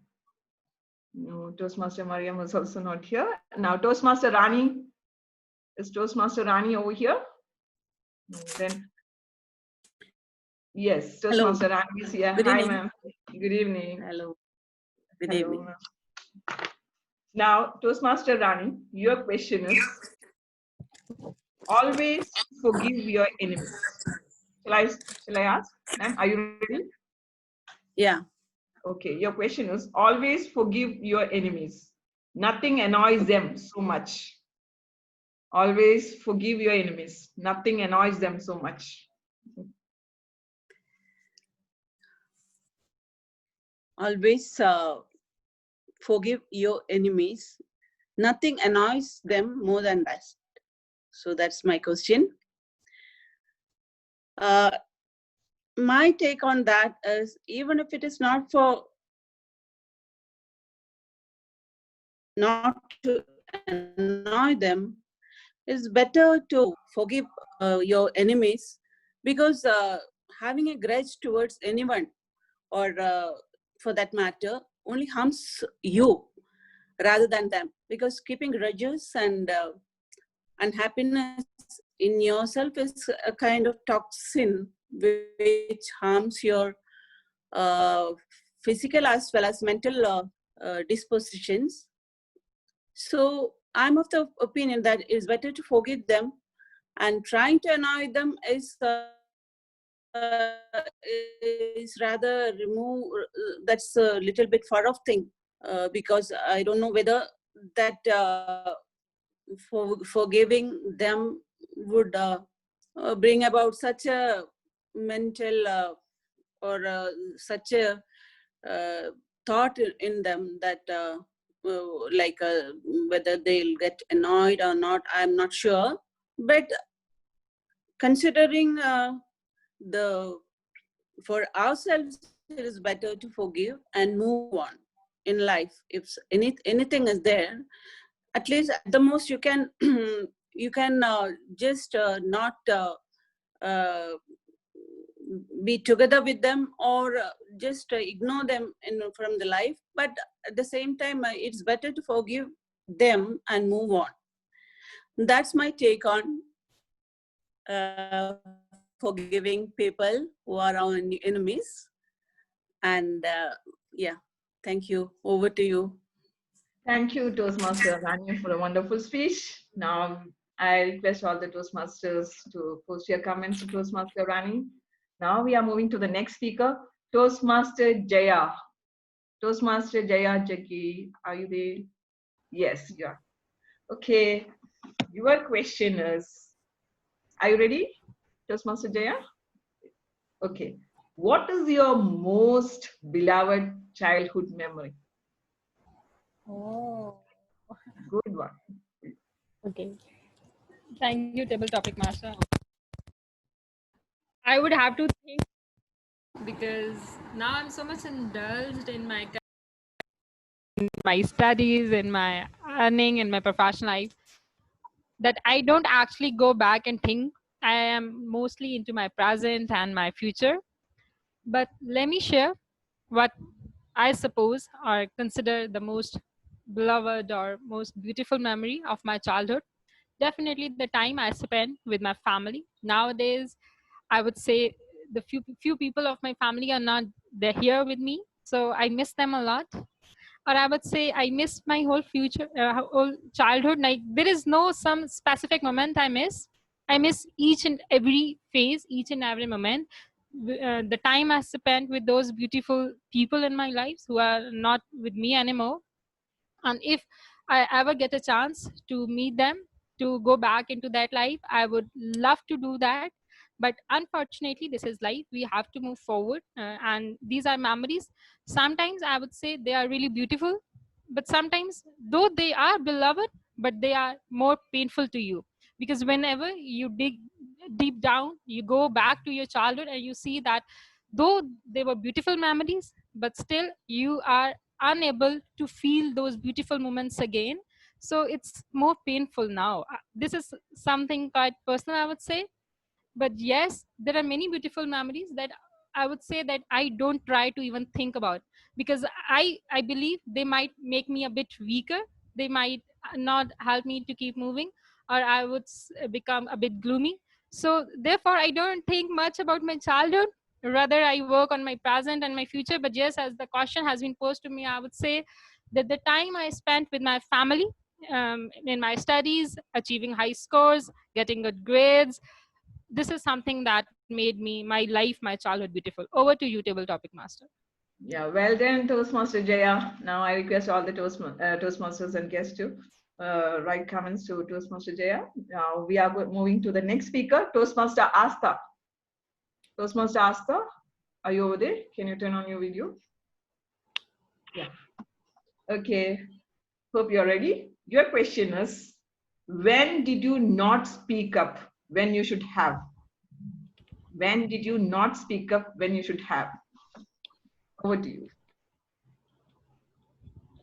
No, Toastmaster Mariam is also not here. Now, Toastmaster Rani. Is Toastmaster Rani over here? No, then, yes, Hello. Toastmaster Rani is here. Good Hi, evening. ma'am. Good evening. Hello. Good Hello, evening. ma'am. Now, Toastmaster Rani, your question is always forgive your enemies. Shall I ask? Ma'am, are you ready? Yeah. Okay, your question is always forgive your enemies. Nothing annoys them so much. Always forgive your enemies. Nothing annoys them so much. Always forgive your enemies. Nothing annoys them more than that. So that's my question. My take on that is, even if it is not to annoy them, it's better to forgive your enemies, because having a grudge towards anyone, or for that matter, only harms you rather than them, because keeping grudges and unhappiness in yourself is a kind of toxin which harms your physical as well as mental dispositions. So I'm of the opinion that it's better to forgive them, and trying to annoy them is rather that's a little bit far off thing, because I don't know whether that forgiving them would bring about such a mental or such a thought in them that like whether they'll get annoyed or not, I'm not sure. But considering for ourselves, it is better to forgive and move on in life. If anything is there, at least at the most you can you can just not be together with them, or just ignore them from the life. But at the same time, it's better to forgive them and move on. That's my take on forgiving people who are our enemies. And yeah, thank you. Over to you. Thank you, Toastmaster Rani, for a wonderful speech. Now, I request all the Toastmasters to post your comments to Toastmaster Rani. Now we are moving to the next speaker, Toastmaster Jaya. Toastmaster Jaya Jackie, are you there? Yes, you are. Okay, your question is, are you ready, Toastmaster Jaya? Okay. What is your most beloved childhood memory? Oh, Good one. okay. Thank you, Table Topic Master. I would have to think, because now I'm so much indulged in my studies, in my earning, in my professional life, that I don't actually go back and think. I am mostly into my present and my future. But let me share what I suppose or consider the most beloved or most beautiful memory of my childhood. Definitely the time I spent with my family. Nowadays, I would say the few people of my family are not they're here with me, so I miss them a lot. Or I would say I miss my whole whole childhood. Like there is no some specific moment I miss. I miss each and every phase, each and every moment. The time I spent with those beautiful people in my lives who are not with me anymore. And if I ever get a chance to meet them, to go back into that life, I would love to do that. But unfortunately, this is life. We have to move forward. And these are memories. Sometimes I would say they are really beautiful, but sometimes, though they are beloved, but they are more painful to you. Because whenever you dig deep down, you go back to your childhood and you see that though they were beautiful memories, but still you are unable to feel those beautiful moments again. So it's more painful now. This is something quite personal, I would say. But yes, there are many beautiful memories that I would say that I don't try to even think about. because I believe they might make me a bit weaker. They might not help me to keep moving, or I would become a bit gloomy. So therefore, I don't think much about my childhood. Rather, I work on my present and my future. But yes, as the question has been posed to me, I would say that the time I spent with my family, in my studies, achieving high scores, getting good grades, this is something that made me, my life, my childhood beautiful. Over to you, table topic master. Yeah, well done, Toastmaster Jaya. Now I request all the Toastmasters and guests to write comments to Toastmaster Jaya. Now we are moving to the next speaker, Toastmaster Asta. Toastmaster Asta, are you over there? Can you turn on your video? Yeah. Okay. Hope you're ready. Your question is, when did you not speak up when you should have? When did you not speak up when you should have? Over to you.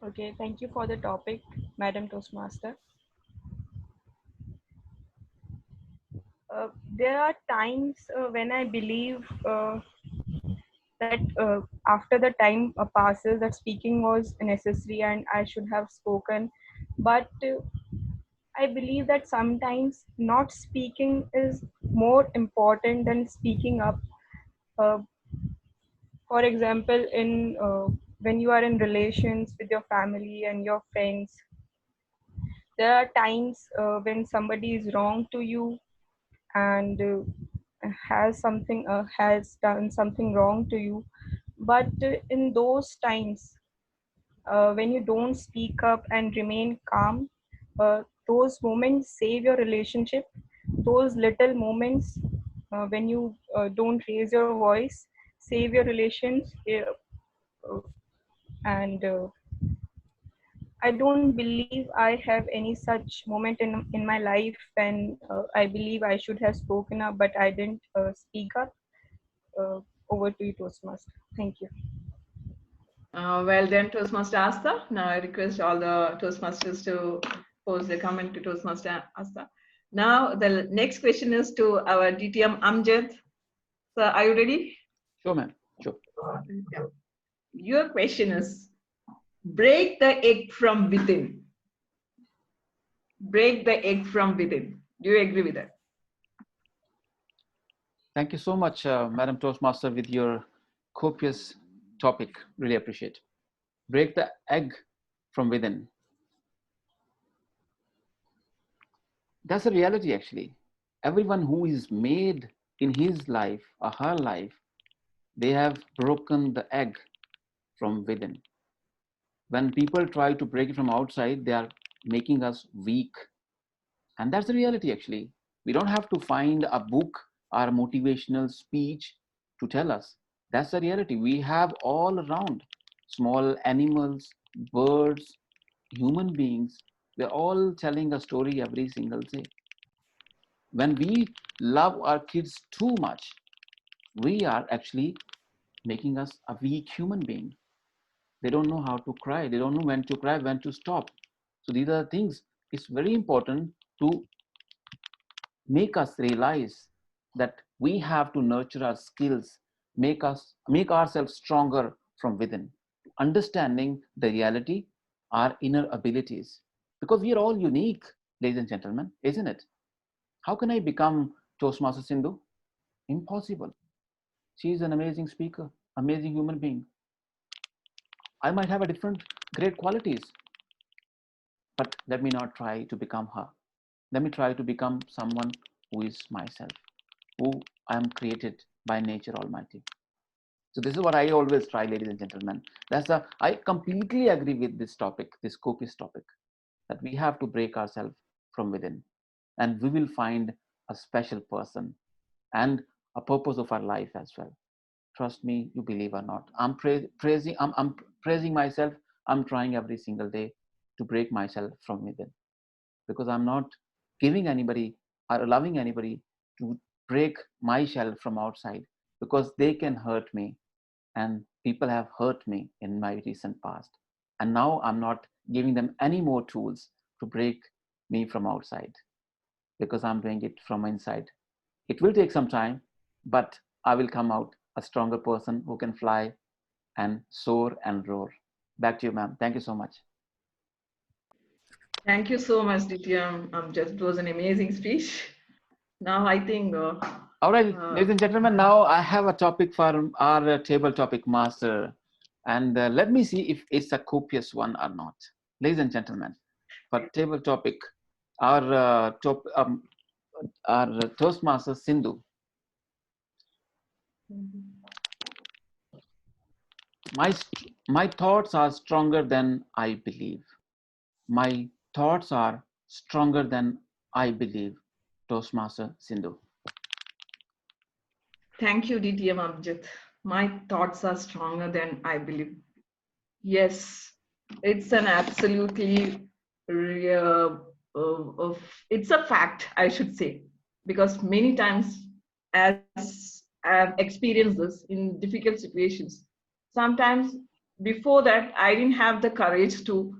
Okay, thank you for the topic, Madam Toastmaster. There are times when I believe that after the time passes, that speaking was necessary and I should have spoken. But I believe that sometimes not speaking is more important than speaking up. Uh, for example, in when you are in relations with your family and your friends, there are times when somebody is wrong to you and has done something wrong to you, but in those times when you don't speak up and remain calm, those moments save your relationship. Those little moments when you don't raise your voice save your relations, and I don't believe I have any such moment in my life when I believe I should have spoken up, but I didn't speak up. Over to you, Toastmaster. Thank you. Well then, Toastmaster Asta. Now I request all the Toastmasters to post their comment to Toastmaster Asta. Now the next question is to our DTM Amjad. Sir, are you ready? Sure, ma'am. Sure. Your question is, break the egg from within. Break the egg from within. Do you agree with that? Thank you so much, Madam Toastmaster, with your copious topic. Really appreciate. Break the egg from within. That's a reality, actually. Everyone who is made in his life or her life, they have broken the egg from within. When people try to break it from outside, they are making us weak. And that's the reality, actually. We don't have to find a book or a motivational speech to tell us. That's the reality. We have all around small animals, birds, human beings. They're all telling a story every single day. When we love our kids too much, we are actually making us a weak human being. They don't know how to cry. They don't know when to cry, when to stop. So these are the things. It's very important to make us realize that we have to nurture our skills, make ourselves stronger from within, understanding the reality, our inner abilities. Because we are all unique, ladies and gentlemen, isn't it? How can I become Toastmaster Sindhu? Impossible. She is an amazing speaker, amazing human being. I might have a different great qualities, but let me not try to become her. Let me try to become someone who is myself, who I am created by nature almighty. So this is what I always try, ladies and gentlemen. I completely agree with this topic, this copious topic, that we have to break ourselves from within, and we will find a special person and a purpose of our life as well. Trust me, you believe or not. I'm praising myself. I'm trying every single day to break myself from within, because I'm not giving anybody or allowing anybody to break my shell from outside, because they can hurt me, and people have hurt me in my recent past. And now I'm not giving them any more tools to break me from outside, because I'm doing it from inside. It will take some time, but I will come out a stronger person who can fly and soar and roar. Back to you, ma'am. Thank you so much. Thank you so much, Ditya. Just it was an amazing speech. Now I think. All right, ladies and gentlemen, now I have a topic for our table topic master. And let me see if it's a copious one or not. Ladies and gentlemen, for table topic, our Toastmaster Sindhu. My thoughts are stronger than I believe. My thoughts are stronger than I believe. Toastmaster Sindhu. Thank you, DTM Amjad. My thoughts are stronger than I believe. Yes, it's an absolutely it's a fact, I should say, because many times as I've experienced this in difficult situations, sometimes before that I didn't have the courage to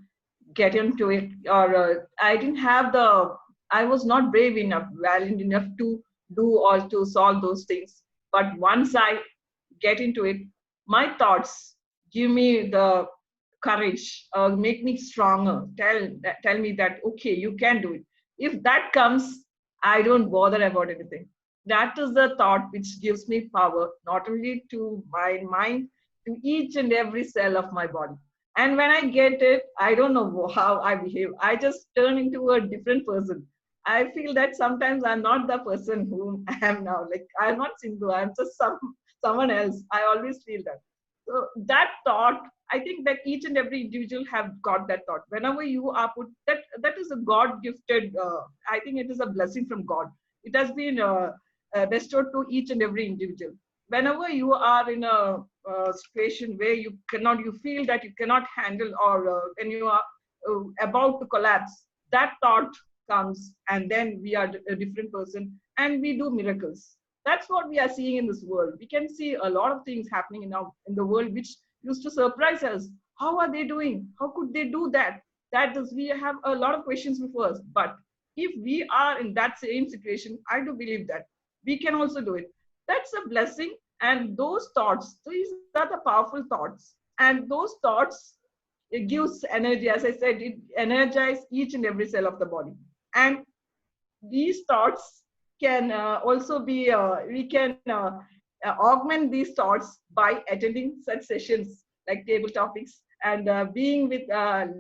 get into it, or I was not brave enough, valiant enough to do or to solve those things. But once I get into it, my thoughts give me the courage, make me stronger, tell me that okay, you can do it. If that comes, I don't bother about anything. That is the thought which gives me power, not only to my mind, to each and every cell of my body. And when I get it, I don't know how I behave. I just turn into a different person. I feel that sometimes I'm not the person whom I am now. Like I'm not Sindhu, I'm just someone else. I always feel that. So that thought, I think that each and every individual have got that thought. Whenever you are put, that is a God gifted. I think it is a blessing from God. It has been bestowed to each and every individual. Whenever you are in a situation where you feel that you cannot handle, or when you are about to collapse, that thought comes, and then we are a different person, and we do miracles. That's what we are seeing in this world. We can see a lot of things happening in the world which used to surprise us. How are they doing? How could they do that? That is, we have a lot of questions before us. But if we are in that same situation, I do believe that we can also do it. That's a blessing. And those thoughts, these are the powerful thoughts. And those thoughts, it gives energy. As I said, it energizes each and every cell of the body. And these thoughts can also be, we can augment these thoughts by attending such sessions like table topics, and being with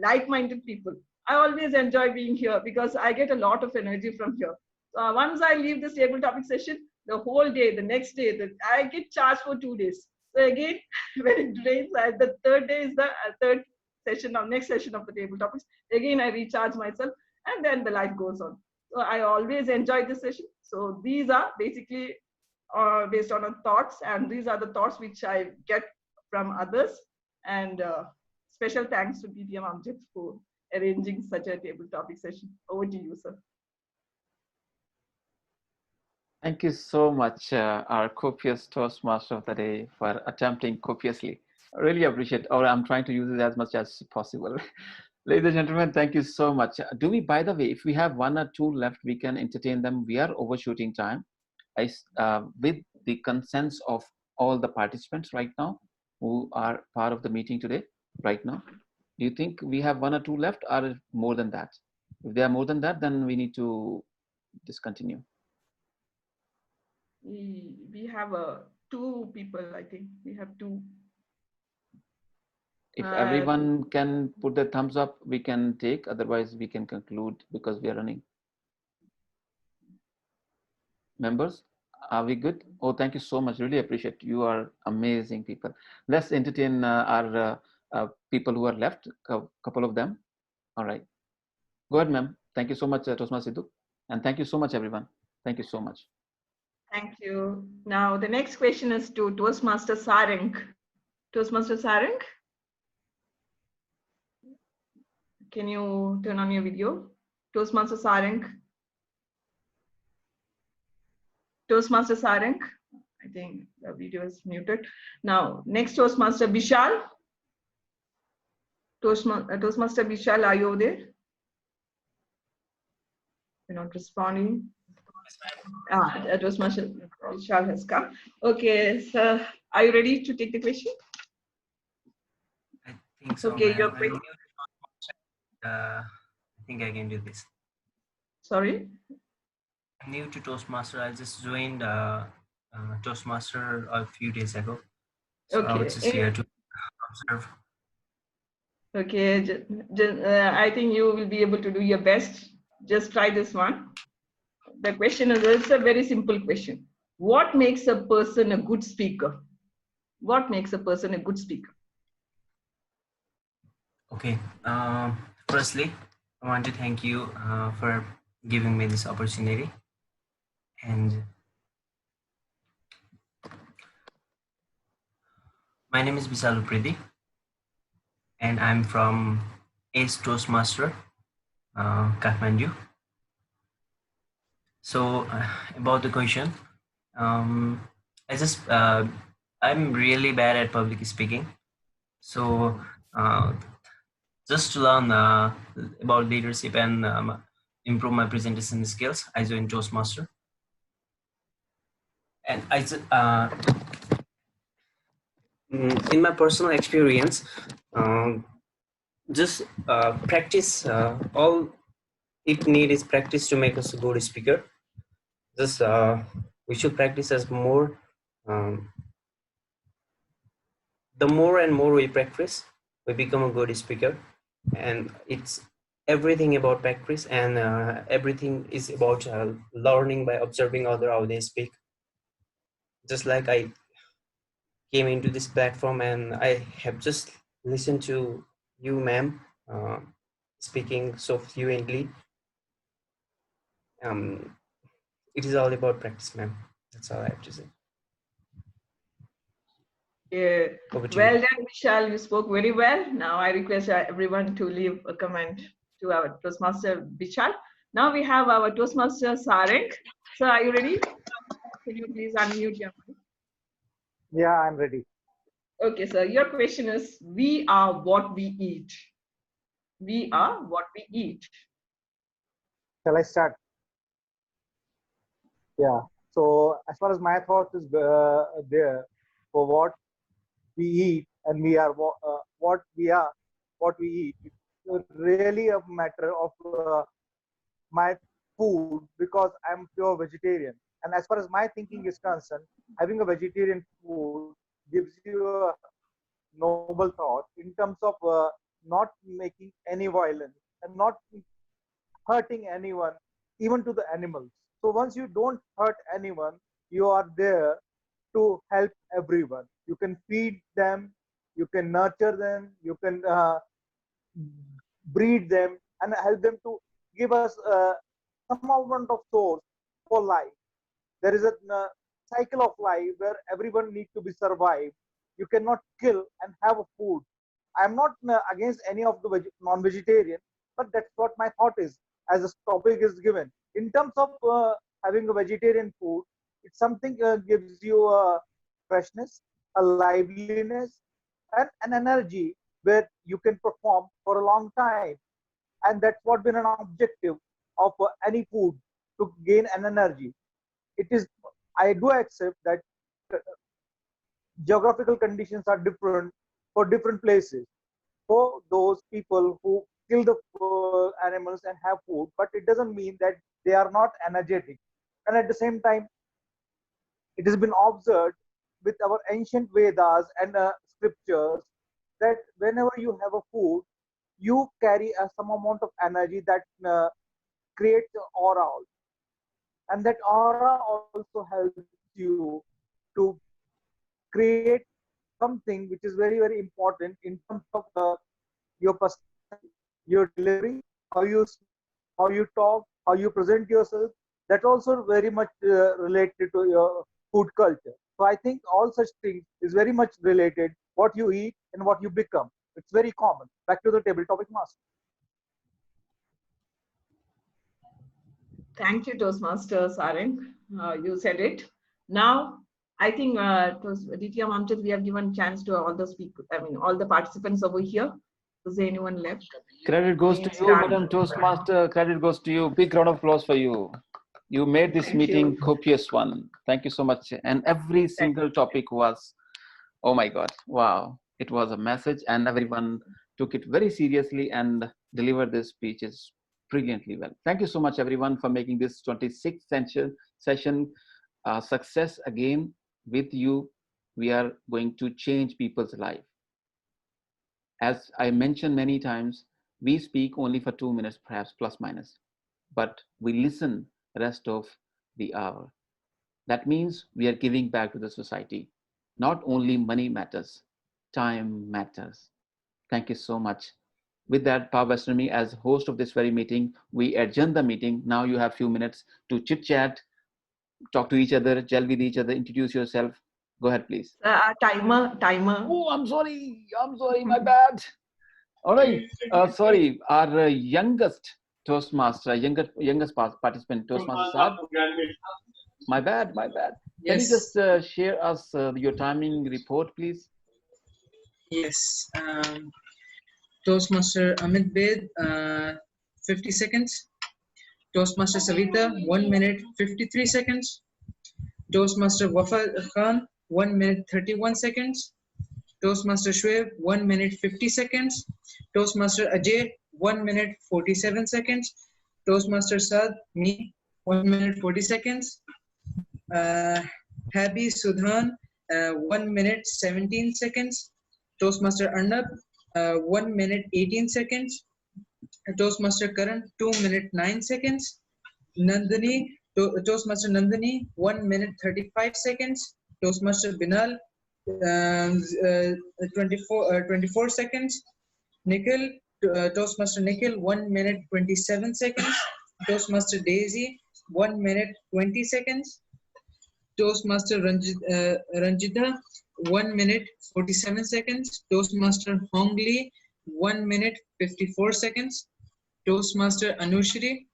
like-minded people. I always enjoy being here because I get a lot of energy from here. Once I leave this table topic session, the whole day, the next day, I get charged for 2 days. So again, when it drains, the third day is the third session or next session of the table topics. Again, I recharge myself, and then the life goes on. So I always enjoy this session. So these are basically based on our thoughts, and these are the thoughts which I get from others. And special thanks to DTM Amjad for arranging such a table topic session. Over to you, sir. Thank you so much, our copious Toastmaster of the day, for attempting copiously. I really appreciate, or I'm trying to use it as much as possible. Ladies and gentlemen, thank you so much. Do we, by the way, if we have 1 or 2 left, we can entertain them. We are overshooting time. With the consent of all the participants right now who are part of the meeting today, right now, do you think we have 1 or 2 left, or more than that? If there are more than that, then we need to discontinue. We have 2 people, I think. We have 2. If everyone can put their thumbs up, we can take. Otherwise, we can conclude because we are running. Members, are we good? Oh, thank you so much. Really appreciate. You are amazing people. Let's entertain our people who are left, a couple of them. All right. Go ahead, ma'am. Thank you so much, Toastmaster Sidhu. And thank you so much, everyone. Thank you so much. Thank you. Now, the next question is to Toastmaster Sarang. Toastmaster Sarang, can you turn on your video? Toastmaster Sarang. Toastmaster Sarang, I think the video is muted. Now, next Toastmaster Bishal. Toastmaster Bishal, are you there? You're not responding. Toastmaster Bishal has come. Okay, so are you ready to take the question? think so, Okay, ma'am. your I'm question. new to I think I can do this. Sorry? I'm new to Toastmaster. I just joined Toastmaster a few days ago. So I was Okay. just here to observe. Okay, I think you will be able to do your best. Just try this one. The question is, it's a very simple question. What makes a person a good speaker? What makes a person a good speaker? Okay. Firstly, I want to thank you for giving me this opportunity. And my name is Bisalu Pridi, and I'm from Ace Toastmaster, Kathmandu. So about the question, I'm really bad at public speaking. So just to learn about leadership and improve my presentation skills, I joined Toastmaster. And in my personal experience, just practice. All it need is practice to make us a good speaker. Just we should practice as more. The more and more we practice, we become a good speaker, and it's everything about practice, and everything is about learning by observing other how they speak. Just like I came into this platform and I have just listened to you, ma'am, speaking so fluently. It is all about practice, ma'am. That's all I have to say. Yeah. Over to Well you. done, Vishal. You spoke very well. Now I request everyone to leave a comment to our Toastmaster Vishal. Now we have our Toastmaster Sarek. Sir, are you ready? Can you please unmute your mic? Yeah, I'm ready. Okay, sir. Your question is, we are what we eat. We are what we eat. Shall I start? Yeah. So as far as my thought is there, for what we eat and we are what we are, what we eat, it's really a matter of my food, because I'm pure vegetarian. And as far as my thinking is concerned, having a vegetarian food gives you a noble thought in terms of not making any violence and not hurting anyone, even to the animals. So once you don't hurt anyone, you are there to help everyone. You can feed them, you can nurture them, you can breed them, and help them to give us some amount of source for life. There is a cycle of life where everyone needs to be survived. You cannot kill and have a food. I'm not against any of the non-vegetarian, but that's what my thought is as a topic is given. In terms of having a vegetarian food, it's something gives you a freshness, a liveliness, and an energy where you can perform for a long time. And that's what been an objective of any food, to gain an energy. It is, I do accept that geographical conditions are different for different places. For those people who kill the animals and have food, but it doesn't mean that they are not energetic. And at the same time, it has been observed with our ancient Vedas and scriptures that whenever you have a food, you carry some amount of energy that creates an aura also. And that aura also helps you to create something which is very, very important in terms of your personality, your delivery, how you speak, how you talk, how you present yourself. That also very much related to your food culture. So I think all such things is very much related what you eat and what you become. It's very common. Back to the table topic master. Thank you, Toastmaster Sarek. You said it. Now, I think Ditya Mamchit, we have given chance to all the speakers, all the participants over here. Is there anyone left? Credit goes to you, Madam Toastmaster. Credit goes to you. Big round of applause for you. You made this Thank meeting you. copious one. Thank you so much. And every single topic was, oh my God, wow. It was a message, and everyone took it very seriously and delivered their speeches brilliantly well. Thank you so much, everyone, for making this 26th session a success again. With you, we are going to change people's life. As I mentioned many times, we speak only for 2 minutes, perhaps plus minus, but we listen the rest of the hour. That means we are giving back to the society. Not only money matters, time matters. Thank you so much. With that, Pavasrami, as host of this very meeting, we adjourn the meeting. Now you have few minutes to chit chat, talk to each other, gel with each other, introduce yourself. Go ahead, please. Timer. Oh, I'm sorry, my bad. All right, sorry, our youngest Toastmaster, youngest participant, Toastmaster Saad. My bad. Can you just share us your timing report, please? Yes. Toastmaster Amit Bed, 50 seconds. Toastmaster Savita, 1 minute 53 seconds. Toastmaster Wafa Khan, 1 minute 31 seconds. Toastmaster Shoaib, 1 minute 50 seconds. Toastmaster Ajay, 1 minute 47 seconds. Toastmaster Saad, me, 1 minute 40 seconds. Habi Sudhan, 1 minute 17 seconds. Toastmaster Arnab, 1 minute 18 seconds. Toastmaster Karan, 2 minute 9 seconds. Toastmaster Nandini, 1 minute 35 seconds. Toastmaster Binal, 24 seconds. Nikhil, Toastmaster Nikhil, 1 minute 27 seconds. Toastmaster Daisy, 1 minute 20 seconds. Toastmaster Ranjita, 1 minute 47 seconds. Toastmaster Hongli, 1 minute 54 seconds. Toastmaster Anushri,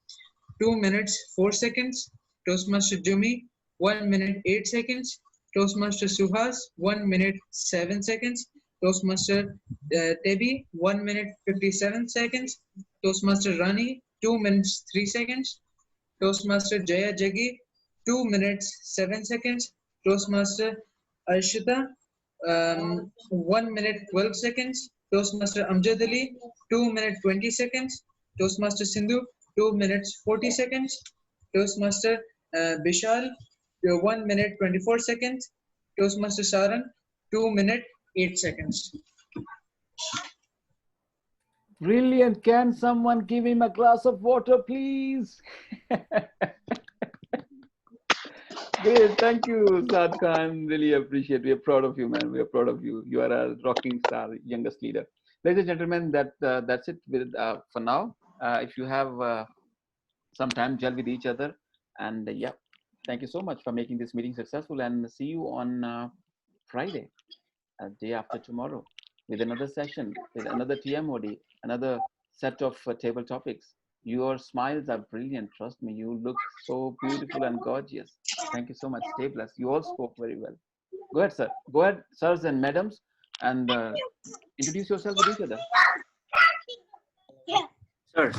2 minutes 4 seconds. Toastmaster Jumi, 1 minute 8 seconds. Toastmaster Suhas, 1 minute 7 seconds. Toastmaster Tebi, 1 minute 57 seconds. Toastmaster Rani, 2 minutes 3 seconds. Toastmaster Jaya Jagi, 2 minutes 7 seconds. Toastmaster Arshita, 1 minute 12 seconds. Toastmaster Amjad Ali, 2 minutes 20 seconds. Toastmaster Sindhu, 2 minutes 40 seconds. Toastmaster Bishal, 1 minute 24 seconds. Toastmaster Saran, 2 minutes 8 seconds. Brilliant. Can someone give him a glass of water, please? Great. Thank you, Saad Khan. Really appreciate. We are proud of you, man. We are proud of you. You are a rocking star, youngest leader. Ladies and gentlemen, that's it for now. If you have some time, gel with each other. And yeah, thank you so much for making this meeting successful. And see you on Friday, day after tomorrow, with another session, with another TMOD, another set of table topics. Your smiles are brilliant. Trust me, you look so beautiful and gorgeous. Thank you so much. Stay blessed. You all spoke very well. Go ahead, sir. Go ahead, sirs and madams, and introduce yourself with each other. Sir.